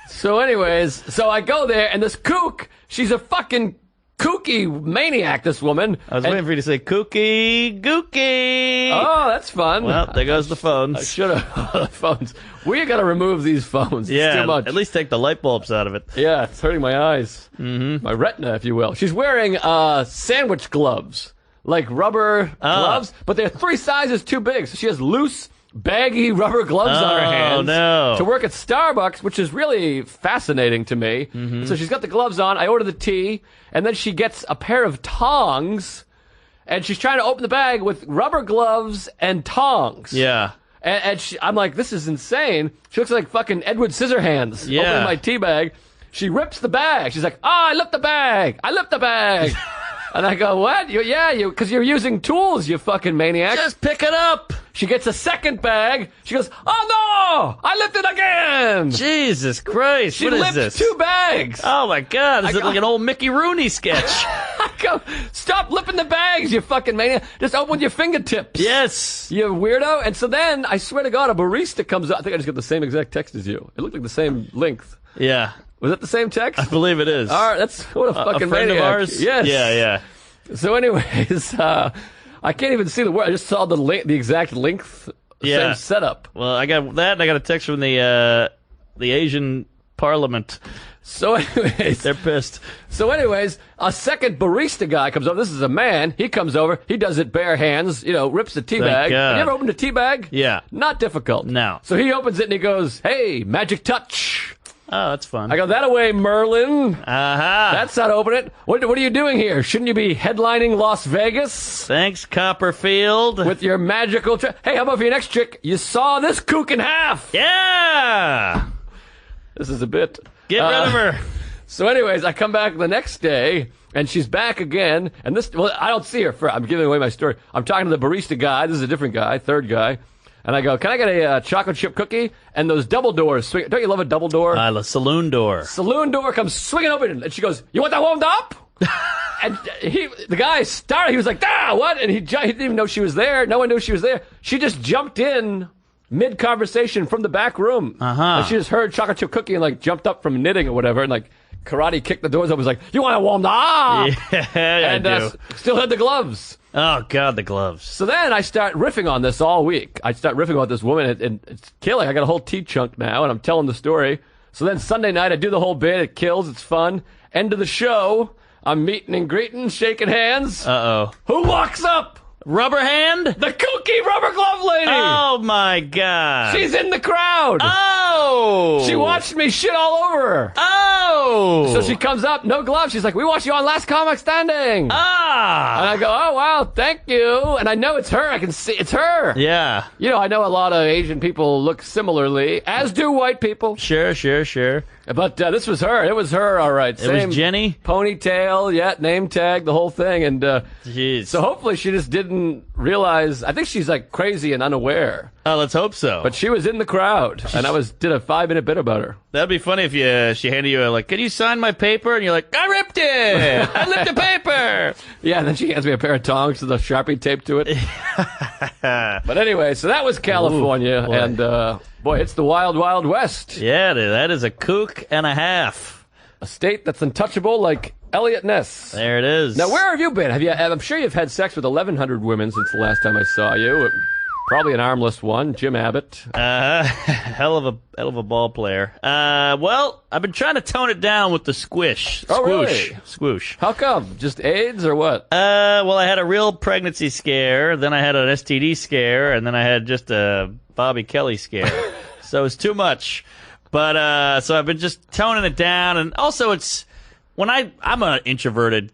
S3: So anyways, I go there, and this kook, she's a fucking kooky maniac, this woman.
S6: I was waiting for you to say kooky gooky.
S3: Oh, that's fun.
S6: Well, there goes the phones.
S3: I should have. The phones. We got to remove these phones.
S6: Yeah,
S3: it's too much.
S6: At least take the light bulbs out of it.
S3: Yeah, it's hurting my eyes. Mm-hmm. My retina, if you will. She's wearing sandwich gloves, like rubber gloves, but they're 3 sizes too big. So she has loose, baggy rubber gloves on her hands to work at Starbucks, which is really fascinating to me. Mm-hmm. So she's got the gloves on. I order the tea, and then she gets a pair of tongs, and she's trying to open the bag with rubber gloves and tongs.
S6: Yeah.
S3: And I'm like, this is insane. She looks like fucking Edward Scissorhands opening my tea bag. She rips the bag. She's like, I lift the bag. I lift the bag. And I go, what? Because you're using tools, you fucking maniac.
S6: Just pick it up.
S3: She gets a second bag. She goes, oh no! I lifted again!
S6: Jesus Christ.
S3: She
S6: what is
S3: lifts
S6: this?
S3: 2 bags.
S6: Oh my God. This is like an old Mickey Rooney sketch.
S3: I go, stop lifting the bags, you fucking maniac. Just open with your fingertips.
S6: Yes.
S3: You weirdo. And so then, I swear to God, a barista comes up. I think I just got the same exact text as you. It looked like the same length.
S6: Yeah.
S3: Was that the same text?
S6: I believe it is.
S3: All right, that's what a fucking
S6: a friend
S3: maniac.
S6: of ours?
S3: Yes.
S6: Yeah.
S3: So anyways, I can't even see the word. I just saw the exact length, same setup.
S6: Well, I got that, and I got a text from the Asian Parliament.
S3: So anyways,
S6: they're pissed.
S3: So anyways, a second barista guy comes over. This is a man. He comes over. He does it bare hands. Rips the tea bag. Have you ever opened a tea bag?
S6: Yeah.
S3: Not difficult.
S6: No.
S3: So he opens it and he goes, "Hey, magic touch."
S6: Oh, that's fun.
S3: I go, that away, Merlin.
S6: Uh-huh.
S3: That's how to open it. What are you doing here? Shouldn't you be headlining Las Vegas?
S6: Thanks, Copperfield.
S3: With your magical trick. Hey, how about for your next trick? You saw this kook in half.
S6: Yeah.
S3: This is a bit.
S6: Get rid of her.
S3: So anyways, I come back the next day, and she's back again. And I don't see her. I'm giving away my story. I'm talking to the barista guy. This is a different guy, third guy. And I go, can I get a chocolate chip cookie? And those double doors swing. Don't you love a double door?
S6: I love saloon door.
S3: Saloon door comes swinging open, and she goes, "You want that warmed up?" And the guy started. He was like, "Ah, what?" And he didn't even know she was there. No one knew she was there. She just jumped in mid-conversation from the back room. And she just heard chocolate chip cookie and jumped up from knitting or whatever, and karate kicked the doors open. Was like, "You want a warmed up?"
S6: Yeah,
S3: and I do. Still had the gloves.
S6: Oh, God, the gloves.
S3: So then I start riffing on this all week. I start riffing about this woman, and it's killing. I got a whole tea chunk now, and I'm telling the story. So then Sunday night, I do the whole bit. It kills. It's fun. End of the show, I'm meeting and greeting, shaking hands.
S6: Uh-oh.
S3: Who walks up?
S6: Rubber hand?
S3: The kooky rubber glove lady!
S6: Oh, my God.
S3: She's in the crowd!
S6: Oh!
S3: She watched me shit all over her.
S6: Oh!
S3: So she comes up, no gloves. She's like, we watched you on Last Comic Standing.
S6: Ah!
S3: And I go, oh, wow, thank you. And I know it's her. I can see it's her.
S6: Yeah.
S3: I know a lot of Asian people look similarly, as do white people.
S6: Sure.
S3: But this was her. It was her, all right.
S6: It was Jenny?
S3: Ponytail, name tag, the whole thing. And
S6: jeez.
S3: So hopefully she just didn't realize. I think she's crazy and unaware.
S6: Oh, let's hope so.
S3: But she was in the crowd, and I did a 5-minute bit about her.
S6: That'd be funny if she handed you can you sign my paper? And you're like, I ripped it! I ripped the paper!
S3: Yeah, and then she hands me a pair of tongs with a Sharpie taped to it. But anyway, so that was California,
S6: ooh,
S3: and boy, it's the wild, wild west.
S6: Yeah, that is a kook and a half.
S3: A state that's untouchable like Elliot Ness.
S6: There it is.
S3: Now, where have you been? I'm sure you've had sex with 1,100 women since the last time I saw you. Probably an armless one, Jim Abbott.
S6: Hell of a ball player. Well, I've been trying to tone it down with the squish.
S3: Oh,
S6: Squoosh.
S3: really?
S6: Squoosh.
S3: How come? Just AIDS or what?
S6: Well, I had a real pregnancy scare, then I had an STD scare, and then I had just a Bobby Kelly scare. So it's too much. But, so I've been just toning it down, and also it's, when I'm an introverted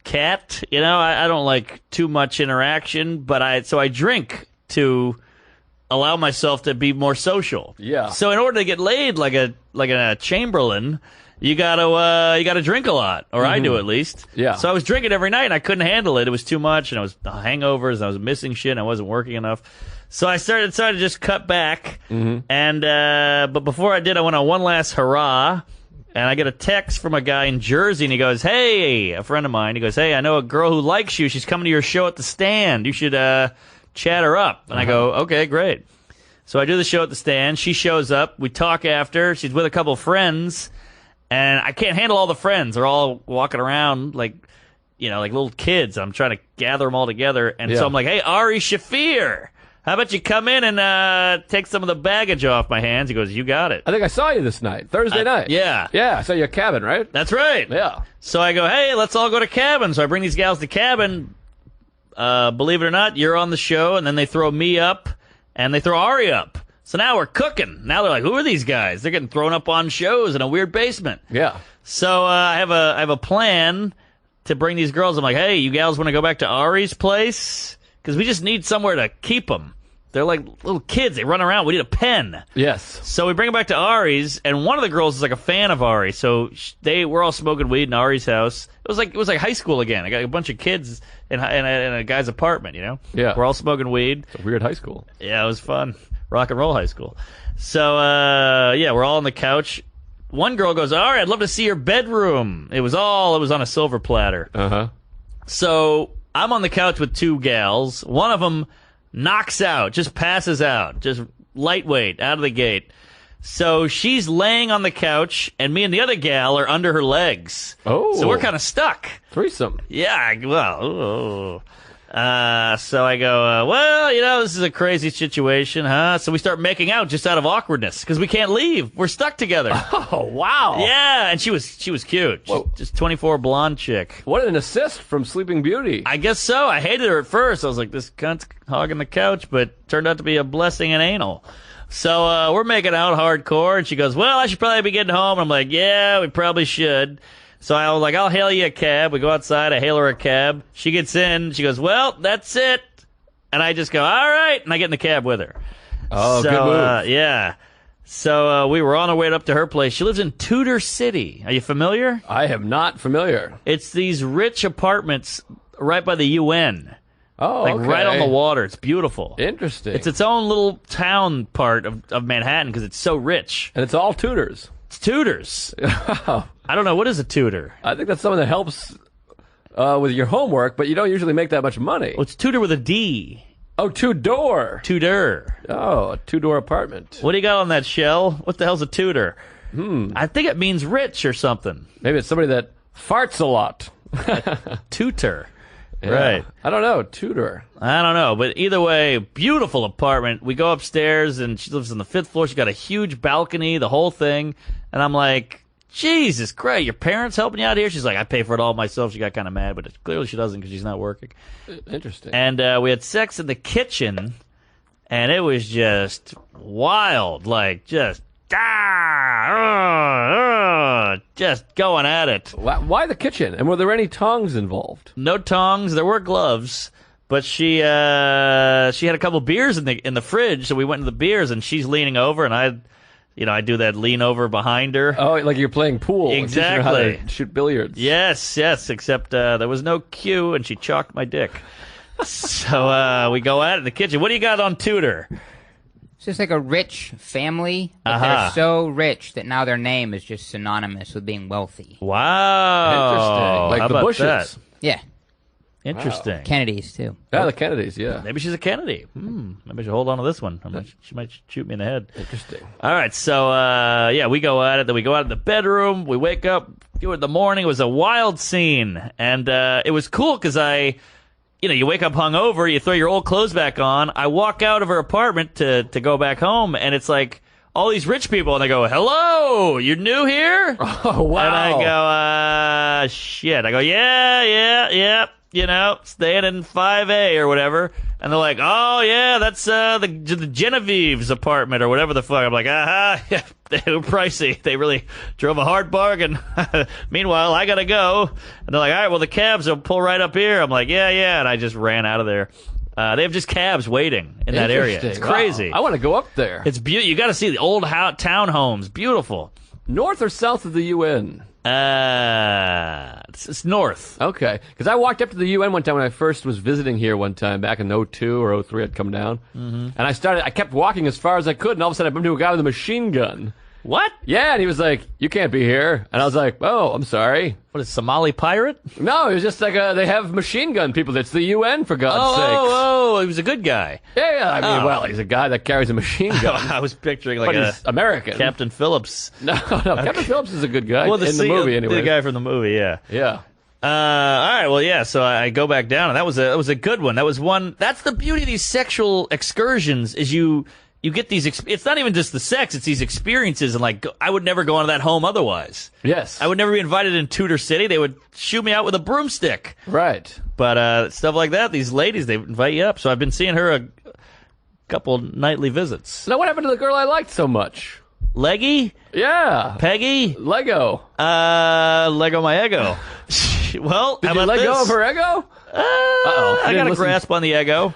S6: cat. You know, I don't like too much interaction, but so I drink to allow myself to be more social.
S3: Yeah.
S6: So in order to get laid like a Chamberlain, you gotta drink a lot, or I do at least.
S3: Yeah.
S6: So I was drinking every night, and I couldn't handle it. It was too much, and I was hangovers, and I was missing shit, and I wasn't working enough. So I decided to just cut back, and but before I did, I went on one last hurrah, and I get a text from a guy in Jersey, and he goes, "Hey," a friend of mine. He goes, "Hey, I know a girl who likes you. She's coming to your show at the Stand. You should chat her up." And I go, "Okay, great." So I do the show at the Stand. She shows up. We talk after. She's with a couple friends. And I can't handle all the friends. They're all walking around like little kids. I'm trying to gather them all together. And so I'm like, "Hey, Ari Shafir, how about you come in and take some of the baggage off my hands?" He goes, "You got it."
S3: I think I saw you this night, Thursday night.
S6: Yeah.
S3: Yeah, I saw you at Cabin, right?
S6: That's right.
S3: Yeah.
S6: So I go, "Hey, let's all go to Cabin." So I bring these gals to Cabin. Believe it or not, you're on the show. And then they throw me up and they throw Ari up. So now we're cooking. Now they're like, "Who are these guys?" They're getting thrown up on shows in a weird basement.
S3: Yeah.
S6: So I have a plan to bring these girls. I'm like, "Hey, you gals want to go back to Ari's place? Because we just need somewhere to keep them. They're like little kids. They run around. We need a pen."
S3: Yes.
S6: So we bring them back to Ari's, and one of the girls is like a fan of Ari. So we're all smoking weed in Ari's house. It was like high school again. I got a bunch of kids in a guy's apartment. You know.
S3: Yeah.
S6: We're all smoking weed.
S3: It's a weird high school.
S6: Yeah, it was fun. Rock and roll high school. So, we're all on the couch. One girl goes, "All right, I'd love to see your bedroom." It was on a silver platter.
S3: Uh-huh.
S6: So I'm on the couch with two gals. One of them knocks out, just passes out, just lightweight, out of the gate. So she's laying on the couch, and me and the other gal are under her legs.
S3: Oh.
S6: So we're kind of stuck.
S3: Threesome.
S6: Yeah, well, ooh. So I go, "Well, this is a crazy situation, huh?" So we start making out just out of awkwardness because we can't leave. We're stuck together.
S3: Oh, wow.
S6: Yeah, and she was cute. Just 24, blonde chick.
S3: What an assist from Sleeping Beauty.
S6: I guess so. I hated her at first. I was like, "This cunt's hogging the couch," but turned out to be a blessing in anal. So we're making out hardcore, and she goes, "Well, I should probably be getting home." And I'm like, "Yeah, we probably should." So I was like, "I'll hail you a cab." We go outside. I hail her a cab. She gets in. She goes, "Well, that's it." And I just go, "All right." And I get in the cab with her.
S3: Oh,
S6: so,
S3: good move.
S6: Yeah. So we were on our way up to her place. She lives in Tudor City. Are you familiar?
S3: I am not familiar.
S6: It's these rich apartments right by the UN.
S3: Oh,
S6: Like
S3: okay.
S6: right on the water. It's beautiful.
S3: Interesting.
S6: It's its own little town part of Manhattan because it's so rich.
S3: And it's all tutors.
S6: It's tutors. I don't know. What is a tutor?
S3: I think that's someone that helps with your homework, but you don't usually make that much money.
S6: Well, it's tutor with a D.
S3: Oh, two-door.
S6: Tutor.
S3: Oh, a two-door apartment.
S6: What do you got on that shell? What the hell's a tutor? I think it means rich or something.
S3: Maybe it's somebody that farts a lot.
S6: Tutor.
S3: Yeah.
S6: Right.
S3: I don't know. Tutor.
S6: I don't know, but either way, beautiful apartment. We go upstairs, and she lives on the 5th floor. She got a huge balcony, the whole thing. And I'm like, "Jesus Christ, your parents helping you out here?" She's like, "I pay for it all myself." She got kind of mad, but clearly she doesn't because she's not working.
S3: Interesting.
S6: And we had sex in the kitchen, and it was just wild, like just just going at it.
S3: Why the kitchen? And were there any tongs involved?
S6: No tongs. There were gloves, but she had a couple beers in the fridge, so we went to the beers, and she's leaning over, and I do that lean over behind her.
S3: Oh, like you're playing pool.
S6: Exactly.
S3: And teaching her how to shoot billiards.
S6: Yes, except there was no cue, and she chalked my dick. So we go at it in the kitchen. What do you got on Tudor?
S5: It's just like a rich family, but they're so rich that now their name is just synonymous with being wealthy.
S6: Wow.
S3: Interesting. Like
S6: How
S3: the
S6: about
S3: Bushes.
S6: that?
S5: Yeah,
S6: Interesting.
S5: Kennedys too.
S3: Yeah, the Kennedys, yeah.
S6: Maybe she's a Kennedy. Maybe I should hold on to this one. She might shoot me in the head.
S3: Interesting.
S6: All right, so we go at it. Then we go out in the bedroom. We wake up. Do it in the morning. It was a wild scene, and it was cool because you wake up hungover. You throw your old clothes back on. I walk out of her apartment to go back home, and it's like all these rich people, and they go, "Hello, you're new here?"
S3: Oh, wow.
S6: And I go, shit. I go, yeah. Staying in 5A or whatever. And they're like, oh, yeah, that's the Genevieve's apartment or whatever the fuck. I'm like, yeah, they were pricey. They really drove a hard bargain. Meanwhile, I got to go. And they're like, all right, well, the cabs will pull right up here. I'm like, yeah. And I just ran out of there. They have just cabs waiting in that area. It's crazy.
S3: Wow. I want to go up there.
S6: It's beautiful. You got to see the old townhomes. Beautiful.
S3: North or south of the UN?
S6: It's north.
S3: Okay. Because I walked up to the UN one time when I first was visiting here one time, back in 02 or 03, I'd come down. Mm-hmm. And I kept walking as far as I could, and all of a sudden I bumped into a guy with a machine gun.
S6: What?
S3: Yeah, and he was like, you can't be here. And I was like, oh, I'm sorry.
S6: What, a Somali pirate?
S3: No, it was just like they have machine gun people. It's the UN, for God's sakes.
S6: Oh, he was a good guy.
S3: Yeah, I mean, well, he's a guy that carries a machine gun.
S6: I was picturing
S3: but he's American.
S6: Captain Phillips.
S3: No, Captain Phillips is a good guy.
S6: Well,
S3: in the movie, anyway.
S6: The guy from the movie, yeah.
S3: Yeah.
S6: All right, well, yeah, so I go back down, and that was a good one. That was one. That's the beauty of these sexual excursions, is you get these, it's not even just the sex, it's these experiences, and like, I would never go into that home otherwise.
S3: Yes.
S6: I would never be invited in Tudor City. They would shoot me out with a broomstick.
S3: Right.
S6: But stuff like that, these ladies, they invite you up. So I've been seeing her a couple nightly visits.
S3: Now, what happened to the girl I liked so much?
S6: Leggy?
S3: Yeah.
S6: Peggy?
S3: Lego.
S6: Lego my ego. Well,
S3: Did
S6: how
S3: you
S6: about
S3: let
S6: this?
S3: go of her ego?
S6: I got a grasp on the ego.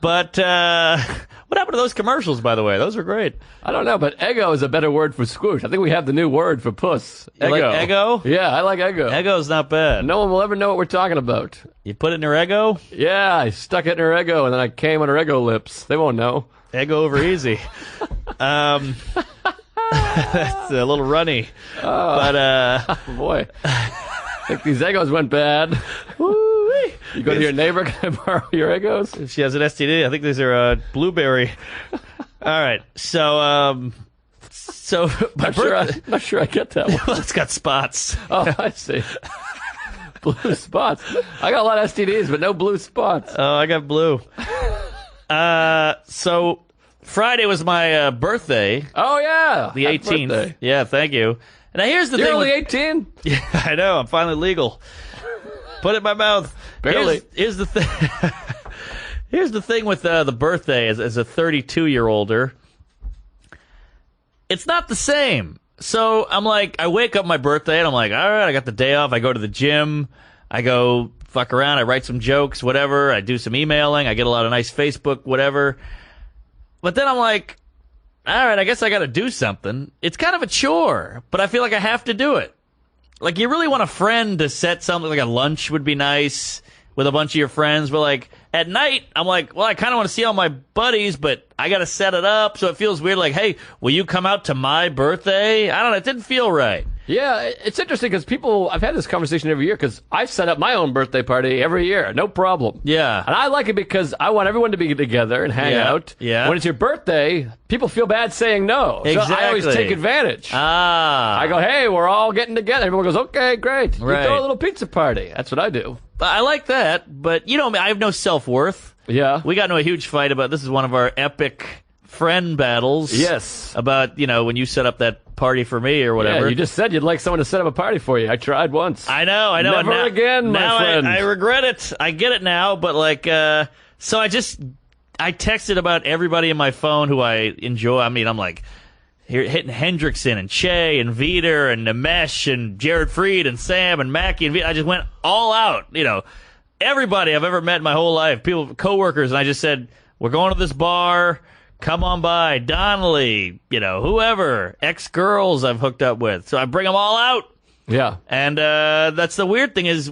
S6: But what happened to those commercials, by the way? Those were great.
S3: I don't know, but ego is a better word for squoosh. I think we have the new word for puss.
S6: You
S3: Ego.
S6: like ego?
S3: Yeah, I like ego.
S6: Ego's not bad.
S3: No one will ever know what we're talking about.
S6: You put it in her ego?
S3: Yeah, I stuck it in her ego, and then I came on her ego lips. They won't know.
S6: Ego over easy. That's a little runny. But,
S3: boy. I think these egos went bad.
S6: woo-wee.
S3: You go to your neighbor, can I borrow your egos?
S6: If she has an STD, I think these are blueberry. All right, so my
S3: Not sure I get that one.
S6: Well, it's got spots.
S3: Oh, I see. Blue spots. I got a lot of STDs, but no blue spots.
S6: Oh, I got blue. So Friday was my birthday.
S3: Oh, yeah.
S6: The
S3: Happy
S6: 18th.
S3: birthday.
S6: Yeah, thank you. Now here's the
S3: You're
S6: thing.
S3: only 18?
S6: Yeah, I know. I'm finally legal. Put it in my mouth.
S3: Barely.
S6: Here's the thing. Here's the thing with the birthday as a 32-year-older. It's not the same. So I'm like, I wake up my birthday and I'm like, all right, I got the day off. I go to the gym. I go fuck around. I write some jokes, whatever. I do some emailing. I get a lot of nice Facebook, whatever. But then I'm like, all right, I guess I got to do something. It's kind of a chore, but I feel like I have to do it. Like, you really want a friend to set something, like a lunch would be nice with a bunch of your friends. But, like, at night, I'm like, well, I kind of want to see all my buddies, but I got to set it up. So it feels weird, like, hey, will you come out to my birthday? I don't know. It didn't feel right.
S3: Yeah, it's interesting because I've had this conversation every year because I set up my own birthday party every year, no problem.
S6: Yeah.
S3: And I like it because I want everyone to be together and hang out.
S6: Yeah.
S3: When it's your birthday, people feel bad saying no.
S6: Exactly.
S3: So I always take advantage.
S6: Ah.
S3: I go, hey, we're all getting together. Everyone goes, okay, great.
S6: Right.
S3: You throw a little pizza party. That's what I do.
S6: I like that, but, you know, I have no self-worth.
S3: Yeah.
S6: We got into a huge fight about, this is one of our epic friend battles.
S3: Yes.
S6: About, you know, when you set up that party for me or whatever.
S3: Yeah, you just said you'd like someone to set up a party for you. I tried once.
S6: I know.
S3: Never again, my friend.
S6: I regret it. I get it now, but like, so I texted about everybody in my phone who I enjoy. I mean, I'm like, hitting Hendrickson and Che and Veter and Namesh and Jared Freed and Sam and Mackie and Veter. I just went all out, you know, everybody I've ever met in my whole life, people, coworkers, and I just said, we're going to this bar. Come on by, Donnelly, you know, whoever, ex-girls I've hooked up with. So I bring them all out.
S3: Yeah.
S6: And that's the weird thing is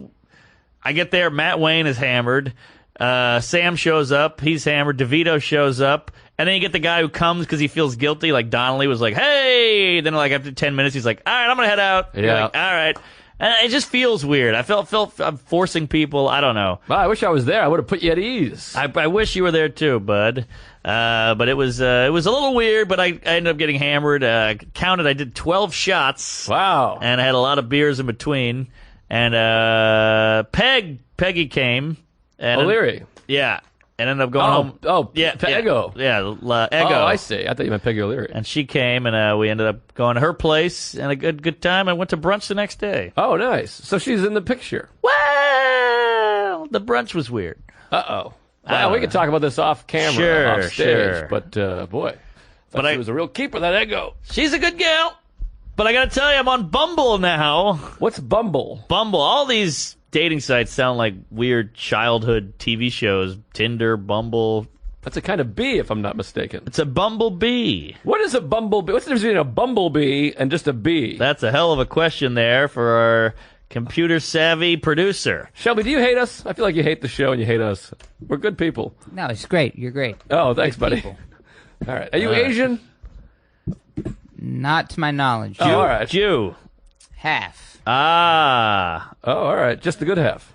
S6: I get there, Matt Wayne is hammered. Sam shows up, he's hammered. DeVito shows up. And then you get the guy who comes because he feels guilty, like Donnelly was like, hey! Then like after 10 minutes, he's like, all right, I'm going to head out.
S3: Yeah.
S6: You're like, all right. And it just feels weird. I felt I'm forcing people. I don't know.
S3: Well, I wish I was there. I would have put you at ease.
S6: I wish you were there too, bud. But it was a little weird. But I ended up getting hammered. Counted. I did 12 shots.
S3: Wow.
S6: And I had a lot of beers in between. And Peggy came. And
S3: O'Leary.
S6: Yeah. And ended up going home.
S3: Oh,
S6: yeah,
S3: Ego.
S6: Yeah, Ego.
S3: Oh, I see. I thought you meant Peggy O'Leary.
S6: And she came, and we ended up going to her place, and a good time. I went to brunch the next day.
S3: Oh, nice. So she's in the picture.
S6: Well, the brunch was weird.
S3: Uh-oh. Well, we could talk about this off camera, off stage. But, boy, she was a real keeper, that Eggo.
S6: She's a good gal. But I got to tell you, I'm on Bumble now.
S3: What's Bumble?
S6: Bumble. All these dating sites sound like weird childhood TV shows. Tinder, Bumble.
S3: That's a kind of bee, if I'm not mistaken.
S6: It's a bumblebee.
S3: What is a bumblebee? What's the difference between a bumblebee and just a bee?
S6: That's a hell of a question there for our computer-savvy producer.
S3: Shelby, do you hate us? I feel like you hate the show and you hate us. We're good people.
S5: No, it's great. You're great.
S3: Oh, thanks,
S5: Good
S3: buddy.
S5: people.
S3: All right. Are you Asian?
S5: Not to my knowledge.
S3: Oh, all right.
S6: Jew.
S5: Half.
S6: Ah.
S3: Oh, all right. Just the good half.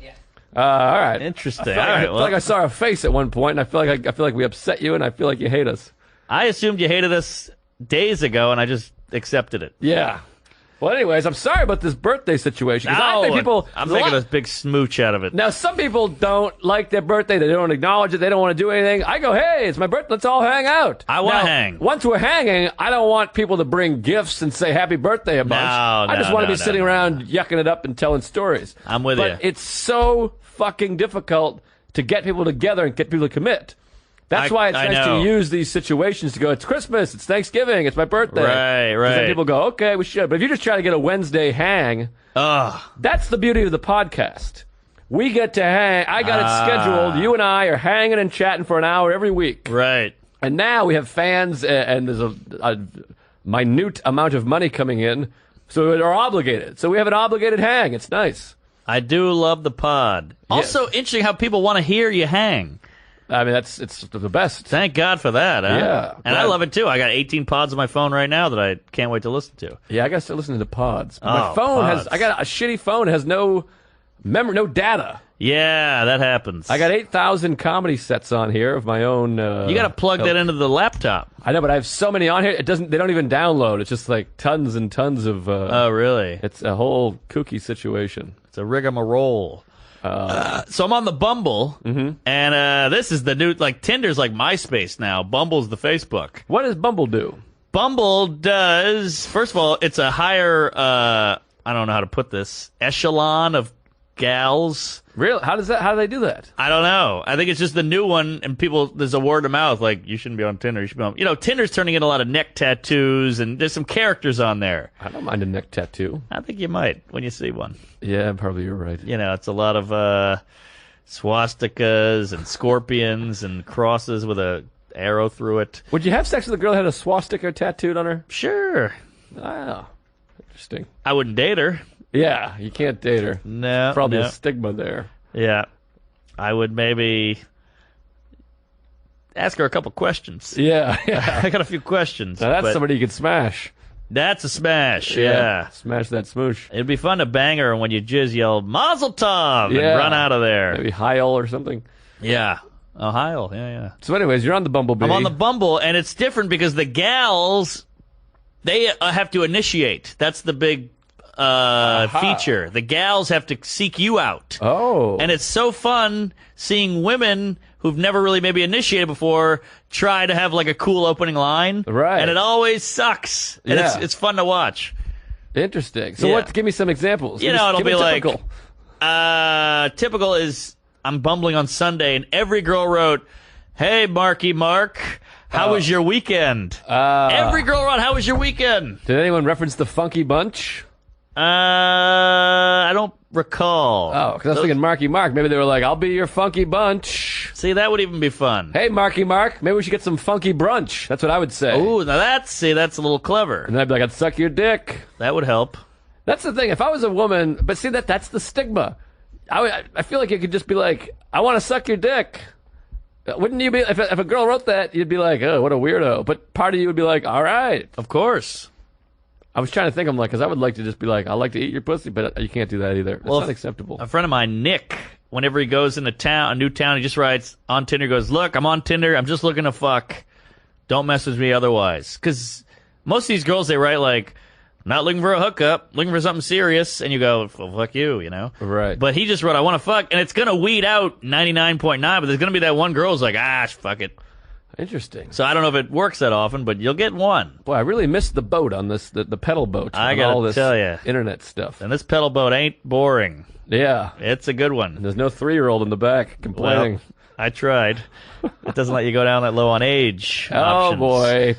S5: Yeah.
S3: All right.
S6: Interesting.
S3: I feel like I saw a face at one point, and I feel like we upset you, and I feel like you hate us.
S6: I assumed you hated us days ago, and I just accepted it.
S3: Yeah. Well, anyways, I'm sorry about this birthday situation. 'Cause I think people,
S6: I'm making a big smooch out of it.
S3: Now, some people don't like their birthday. They don't acknowledge it. They don't want to do anything. I go, hey, it's my birthday. Let's all hang out.
S6: I want to hang.
S3: Once we're hanging, I don't want people to bring gifts and say happy birthday a bunch. I just want to be sitting around yucking it up and telling stories.
S6: I'm with you.
S3: But it's so fucking difficult to get people together and get people to commit. That's why it's nice to use these situations to go, it's Christmas, it's Thanksgiving, it's my birthday.
S6: Right.
S3: Then people go, okay, we should. But if you just try to get a Wednesday hang, that's the beauty of the podcast. We get to hang. I got it scheduled. You and I are hanging and chatting for an hour every week.
S6: Right.
S3: And now we have fans, and there's a minute amount of money coming in, so we're obligated. So we have an obligated hang. It's nice.
S6: I do love the pod.
S3: Yes.
S6: Also, interesting how people want to hear you hang.
S3: I mean, it's the best.
S6: Thank God for that, huh?
S3: Yeah.
S6: And I love it, too. I got 18 pods on my phone right now that I can't wait to listen to.
S3: Yeah, I got to start listening to pods. My phone I got a shitty phone. It has no memory, no data.
S6: Yeah, that happens.
S3: I got 8,000 comedy sets on here of my own.
S6: You got to plug that into the laptop.
S3: I know, but I have so many on here. They don't even download. It's just like tons and tons of.
S6: Oh, really?
S3: It's a whole kooky situation.
S6: It's a rigmarole. So I'm on the Bumble, and this is the new, like, Tinder's like MySpace now. Bumble's the Facebook.
S3: What does Bumble do?
S6: Bumble does, first of all, it's a higher, I don't know how to put this, echelon of gals.
S3: Really? How do they do that?
S6: I don't know. I think it's just the new one, and there's a word of mouth, like, you shouldn't be on Tinder, you should be on, Tinder's turning in a lot of neck tattoos, and there's some characters on there.
S3: I don't mind a neck tattoo.
S6: I think you might, when you see one.
S3: Yeah, probably you're right.
S6: It's a lot of, swastikas and scorpions and crosses with a arrow through it.
S3: Would you have sex with a girl that had a swastika tattooed on her?
S6: Sure.
S3: Wow. Interesting.
S6: I wouldn't date her.
S3: Yeah, you can't date her.
S6: No.
S3: Probably a stigma there.
S6: Yeah. I would maybe ask her a couple questions.
S3: Yeah.
S6: I got a few questions.
S3: Now that's somebody you could smash.
S6: That's a smash, yeah.
S3: Smash that smoosh.
S6: It'd be fun to bang her, and when you jizz, yell, Mazel Tov, and run out of there.
S3: Maybe Heil or something.
S6: Yeah. Oh, Heil, yeah.
S3: So anyways, you're on the Bumblebee.
S6: I'm on the Bumble, and it's different because the gals, they have to initiate. That's the big feature. The gals have to seek you out.
S3: Oh.
S6: And it's so fun seeing women who've never really maybe initiated before try to have like a cool opening line.
S3: Right.
S6: And it always sucks. And it's fun to watch.
S3: Interesting. So give me some examples.
S6: It'll be like,
S3: typical.
S6: Typical is I'm bumbling on Sunday and every girl wrote, hey, Marky Mark, how was your weekend? Every girl wrote, how was your weekend?
S3: Did anyone reference the Funky Bunch?
S6: I don't recall.
S3: Oh, because I was thinking Marky Mark. Maybe they were like, I'll be your Funky Bunch.
S6: See, that would even be fun.
S3: Hey, Marky Mark, maybe we should get some funky brunch. That's what I would say.
S6: Ooh, now that's a little clever.
S3: And then I'd be like, I'd suck your dick.
S6: That would help.
S3: That's the thing. If I was a woman, but see, that's the stigma. I feel like you could just be like, I want to suck your dick. Wouldn't you be, if a girl wrote that, you'd be like, oh, what a weirdo. But part of you would be like, all right.
S6: Of course.
S3: I was trying to think, because I would like to just be like, I'd like to eat your pussy, but you can't do that either. It's not acceptable.
S6: A friend of mine, Nick, whenever he goes into a new town, he just writes on Tinder, goes, look, I'm on Tinder, I'm just looking to fuck. Don't message me otherwise. Because most of these girls, they write like, not looking for a hookup, looking for something serious, and you go, well, fuck you,
S3: Right.
S6: But he just wrote, I want to fuck, and it's going to weed out 99.9, but there's going to be that one girl who's like, fuck it.
S3: Interesting.
S6: So I don't know if it works that often, but you'll get one.
S3: Boy, I really missed the boat on this, the pedal boat.
S6: I gotta tell you,
S3: internet stuff.
S6: And this pedal boat ain't boring.
S3: Yeah,
S6: It's a good one.
S3: and there's no 3-year-old in the back complaining.
S6: Well, I tried. It doesn't let you go down that low on age.
S3: Oh,
S6: options.
S3: boy.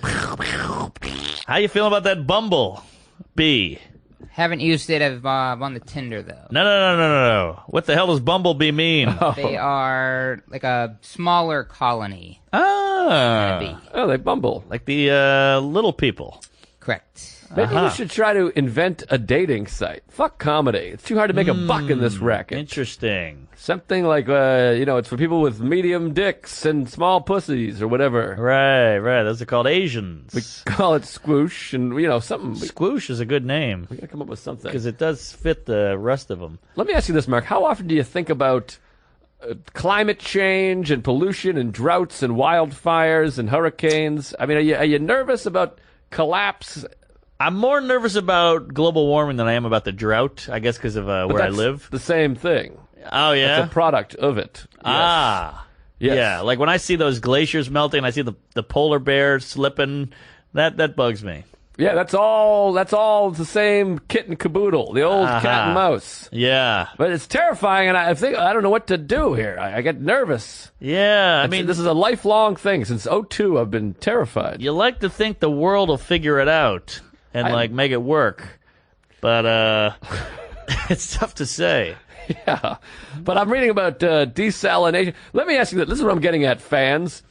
S6: How you feeling about that Bumble B?
S5: Haven't used it on the Tinder, though.
S6: No. What the hell does Bumblebee mean?
S5: They are like a smaller colony.
S6: Ah.
S3: Oh, they bumble.
S6: Like the little people.
S5: Correct.
S3: Maybe we should try to invent a dating site. Fuck comedy. It's too hard to make a buck in this racket.
S6: Interesting.
S3: Something like, it's for people with medium dicks and small pussies or whatever.
S6: Right. Those are called Asians.
S3: We call it squoosh and, something.
S6: Squoosh is a good name.
S3: We gotta come up with something.
S6: Because it does fit the rest of them.
S3: Let me ask you this, Mark. How often do you think about climate change and pollution and droughts and wildfires and hurricanes? I mean, are you nervous about collapse?
S6: I'm more nervous about global warming than I am about the drought, I guess because of where I live.
S3: The same thing.
S6: Oh, yeah?
S3: It's a product of it. Yes.
S6: Ah.
S3: Yes.
S6: Yeah, like when I see those glaciers melting, I see the polar bear slipping, that bugs me.
S3: Yeah, that's all the same kit and caboodle, the old cat and mouse.
S6: Yeah.
S3: But it's terrifying, and I don't know what to do here. I get nervous.
S6: Yeah, I mean,
S3: this is a lifelong thing. Since 2002, I've been terrified.
S6: You like to think the world will figure it out and make it work, but it's tough to say.
S3: Yeah, but I'm reading about desalination. Let me ask you this is what I'm getting at, fans.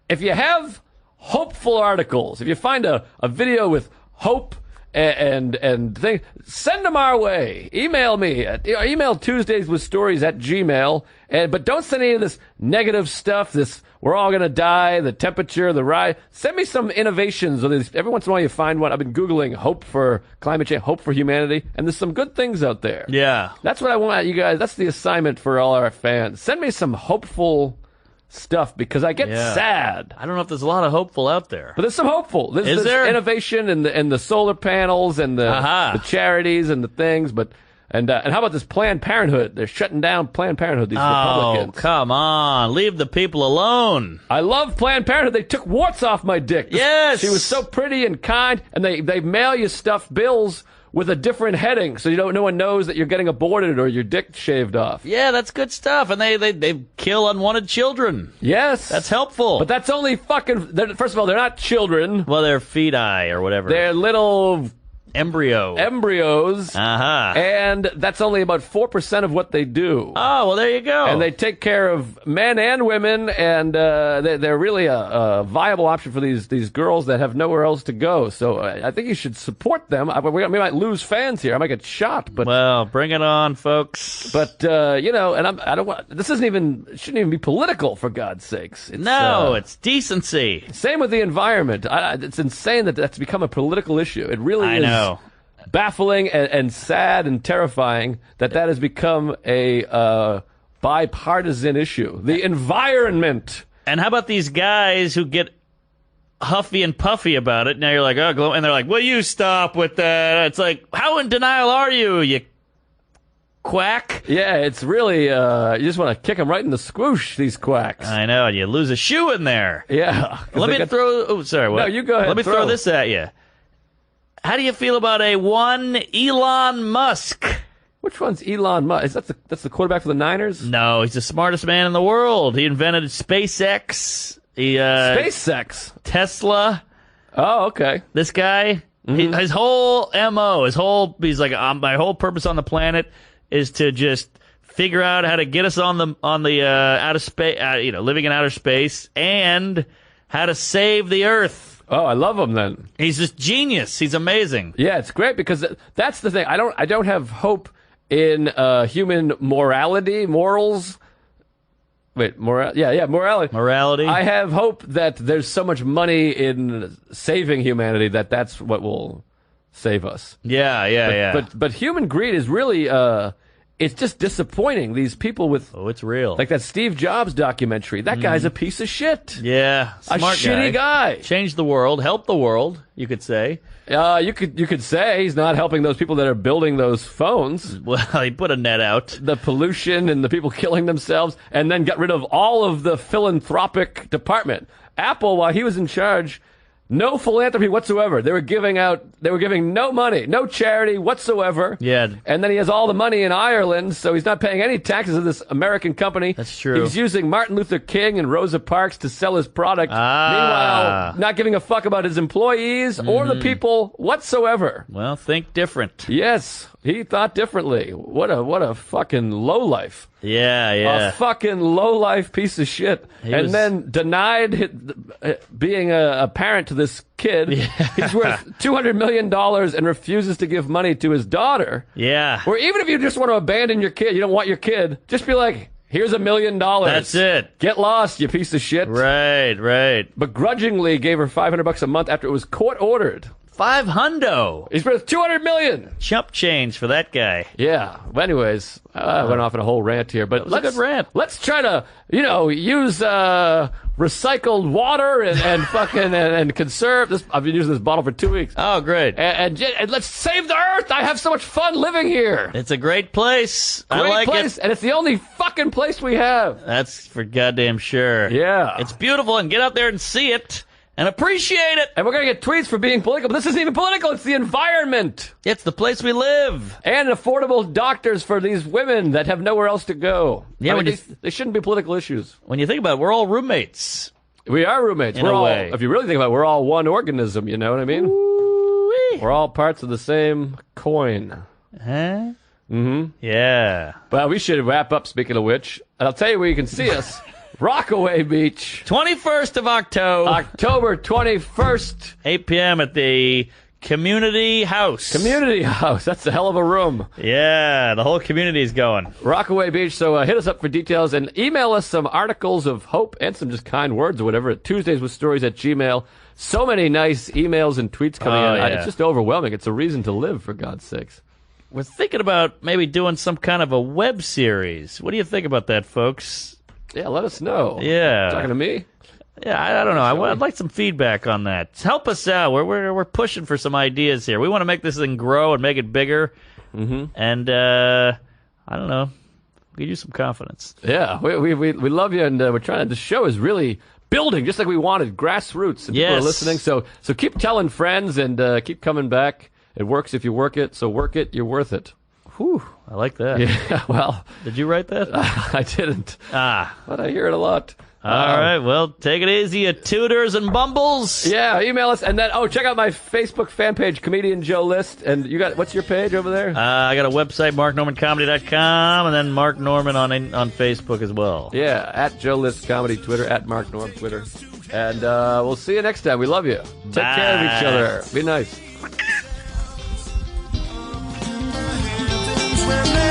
S3: If you have hopeful articles, if you find a video with hope and things, send them our way. Email me at email Tuesdayswithstories@gmail. But don't send any of this negative stuff. This we're all gonna die. The temperature, the rise. Send me some innovations. Every once in a while you find one. I've been googling hope for climate change, hope for humanity, and there's some good things out there.
S6: Yeah,
S3: that's what I want you guys. That's the assignment for all our fans. Send me some hopeful stuff because I get sad.
S6: I don't know if there's a lot of hopeful out there,
S3: but there's some hopeful. There's
S6: there
S3: innovation and the solar panels and the charities and the things, but and how about this Planned Parenthood? They're shutting down Planned Parenthood. These Republicans.
S6: Oh, come on, leave the people alone.
S3: I love Planned Parenthood. They took warts off my dick.
S6: Yes,
S3: she was so pretty and kind, and they mail you stuffed bills with a different heading, so no one knows that you're getting aborted or your dick shaved off.
S6: Yeah, that's good stuff. And they kill unwanted children.
S3: Yes.
S6: That's helpful.
S3: But that's only first of all, they're not children.
S6: Well, they're feti or whatever.
S3: They're little
S6: embryos.
S3: And that's only about 4% of what they do.
S6: Oh, well, there you go.
S3: And they take care of men and women, and they're really a viable option for these girls that have nowhere else to go. So I think you should support them. We might lose fans here. I might get shot. But
S6: well, bring it on, folks.
S3: But and I don't want. This shouldn't even be political, for God's sakes.
S6: It's decency.
S3: Same with the environment. It's insane that that's become a political issue. It really is. I know. Baffling and sad and terrifying that has become a bipartisan issue. The environment.
S6: And how about these guys who get huffy and puffy about it? Now you're like, oh, and they're like, will you stop with that? It's like, how in denial are you quack?
S3: Yeah, it's really, you just want to kick them right in the squoosh, these quacks.
S6: I know, and you lose a shoe in there.
S3: Yeah.
S6: Let me throw, oh, sorry, what?
S3: No, you go ahead.
S6: Let me throw this at you. How do you feel about one Elon Musk?
S3: Which one's Elon Musk? That's the quarterback for the Niners?
S6: No, he's the smartest man in the world. He invented SpaceX.
S3: SpaceX?
S6: Tesla.
S3: Oh, okay.
S6: This guy, his whole MO, he's like, my whole purpose on the planet is to just figure out how to get us on the outer space, living in outer space, and how to save the Earth.
S3: Oh, I love him then.
S6: He's just genius. He's amazing.
S3: Yeah, it's great because that's the thing. I don't have hope in human morals. Wait, morality.
S6: Morality.
S3: I have hope that there's so much money in saving humanity that's what will save us.
S6: Yeah.
S3: But human greed is really it's just disappointing. These people with
S6: it's real.
S3: Like that Steve Jobs documentary. That guy's a piece of shit.
S6: Yeah, smart
S3: shitty guy.
S6: Change the world, help the world. You could say.
S3: You could say he's not helping those people that are building those phones.
S6: Well, he put a net out.
S3: The pollution and the people killing themselves, and then got rid of all of the philanthropic department. Apple, while he was in charge, No philanthropy whatsoever. They were giving no money, no charity whatsoever.
S6: Yeah.
S3: And then he has all the money in Ireland, so he's not paying any taxes to this American company.
S6: That's true.
S3: He's using Martin Luther King and Rosa Parks to sell his product. Meanwhile, not giving a fuck about his employees or the people whatsoever.
S6: Well, think different.
S3: Yes, he thought differently. What a fucking lowlife.
S6: Yeah.
S3: A fucking low-life piece of shit. Then denied being a parent to this kid. Yeah. He's worth $200 million and refuses to give money to his daughter.
S6: Yeah.
S3: Or even if you just want to abandon your kid, you don't want your kid, just be like, here's $1 million.
S6: That's it.
S3: Get lost, you piece of shit.
S6: Right.
S3: Begrudgingly gave her $500 a month after it was court-ordered.
S6: $500.
S3: He's worth $200 million.
S6: Chump change for that guy.
S3: Yeah. Well, anyways, I went off on a whole rant here, but
S6: let's a good rant.
S3: Let's try to, use recycled water and fucking and conserve this. I've been using this bottle for 2 weeks.
S6: Oh, great.
S3: And let's save the earth. I have so much fun living here.
S6: It's a great place. I like
S3: place,
S6: it.
S3: And it's the only fucking place we have.
S6: That's for goddamn sure.
S3: Yeah.
S6: It's beautiful, and get out there and see it. And appreciate it.
S3: And we're going to get tweets for being political, but this isn't even political. It's the environment.
S6: It's the place we live.
S3: And affordable doctors for these women that have nowhere else to go.
S6: Yeah,
S3: they shouldn't be political issues.
S6: When you think about it, we're all roommates.
S3: We are roommates.
S6: In a way.
S3: If you really think about it, we're all one organism, you know what I mean?
S6: Ooh-wee.
S3: We're all parts of the same coin.
S6: Huh?
S3: Mm-hmm.
S6: Yeah.
S3: Well, we should wrap up, speaking of which. And I'll tell you where you can see us. Rockaway Beach.
S6: 21st of October.
S3: October 21st.
S6: 8 p.m. at the Community House.
S3: Community House. That's a hell of a room.
S6: Yeah, the whole community's going.
S3: Rockaway Beach. So hit us up for details and email us some articles of hope and some just kind words or whatever at TuesdaysWithStories@gmail.com. So many nice emails and tweets coming in.
S6: Yeah.
S3: It's just overwhelming. It's a reason to live, for God's sakes.
S6: We're thinking about maybe doing some kind of a web series. What do you think about that, folks?
S3: Yeah, let us know.
S6: Yeah.
S3: Talking to me?
S6: Yeah, I don't know. I'd like some feedback on that. Help us out. We're pushing for some ideas here. We want to make this thing grow and make it bigger. Mm-hmm. And I don't know. We could use some confidence.
S3: Yeah, we love you, and we're trying. The show is really building, just like we wanted, grassroots. And people are listening. So keep telling friends and keep coming back. It works if you work it. So work it. You're worth it.
S6: Whew, I like that.
S3: Yeah, well.
S6: Did you write that?
S3: I didn't. But I hear it a lot.
S6: All right, well, take it easy, you tutors and bumbles.
S3: Yeah, email us, and then, check out my Facebook fan page, Comedian Joe List, and what's your page over there?
S6: I got a website, marknormancomedy.com, and then Mark Norman on Facebook as well.
S3: Yeah, at Joe List Comedy, Twitter, at Mark Norm, Twitter. And we'll see you next time. We love you. Take care of each other. Be nice.
S4: When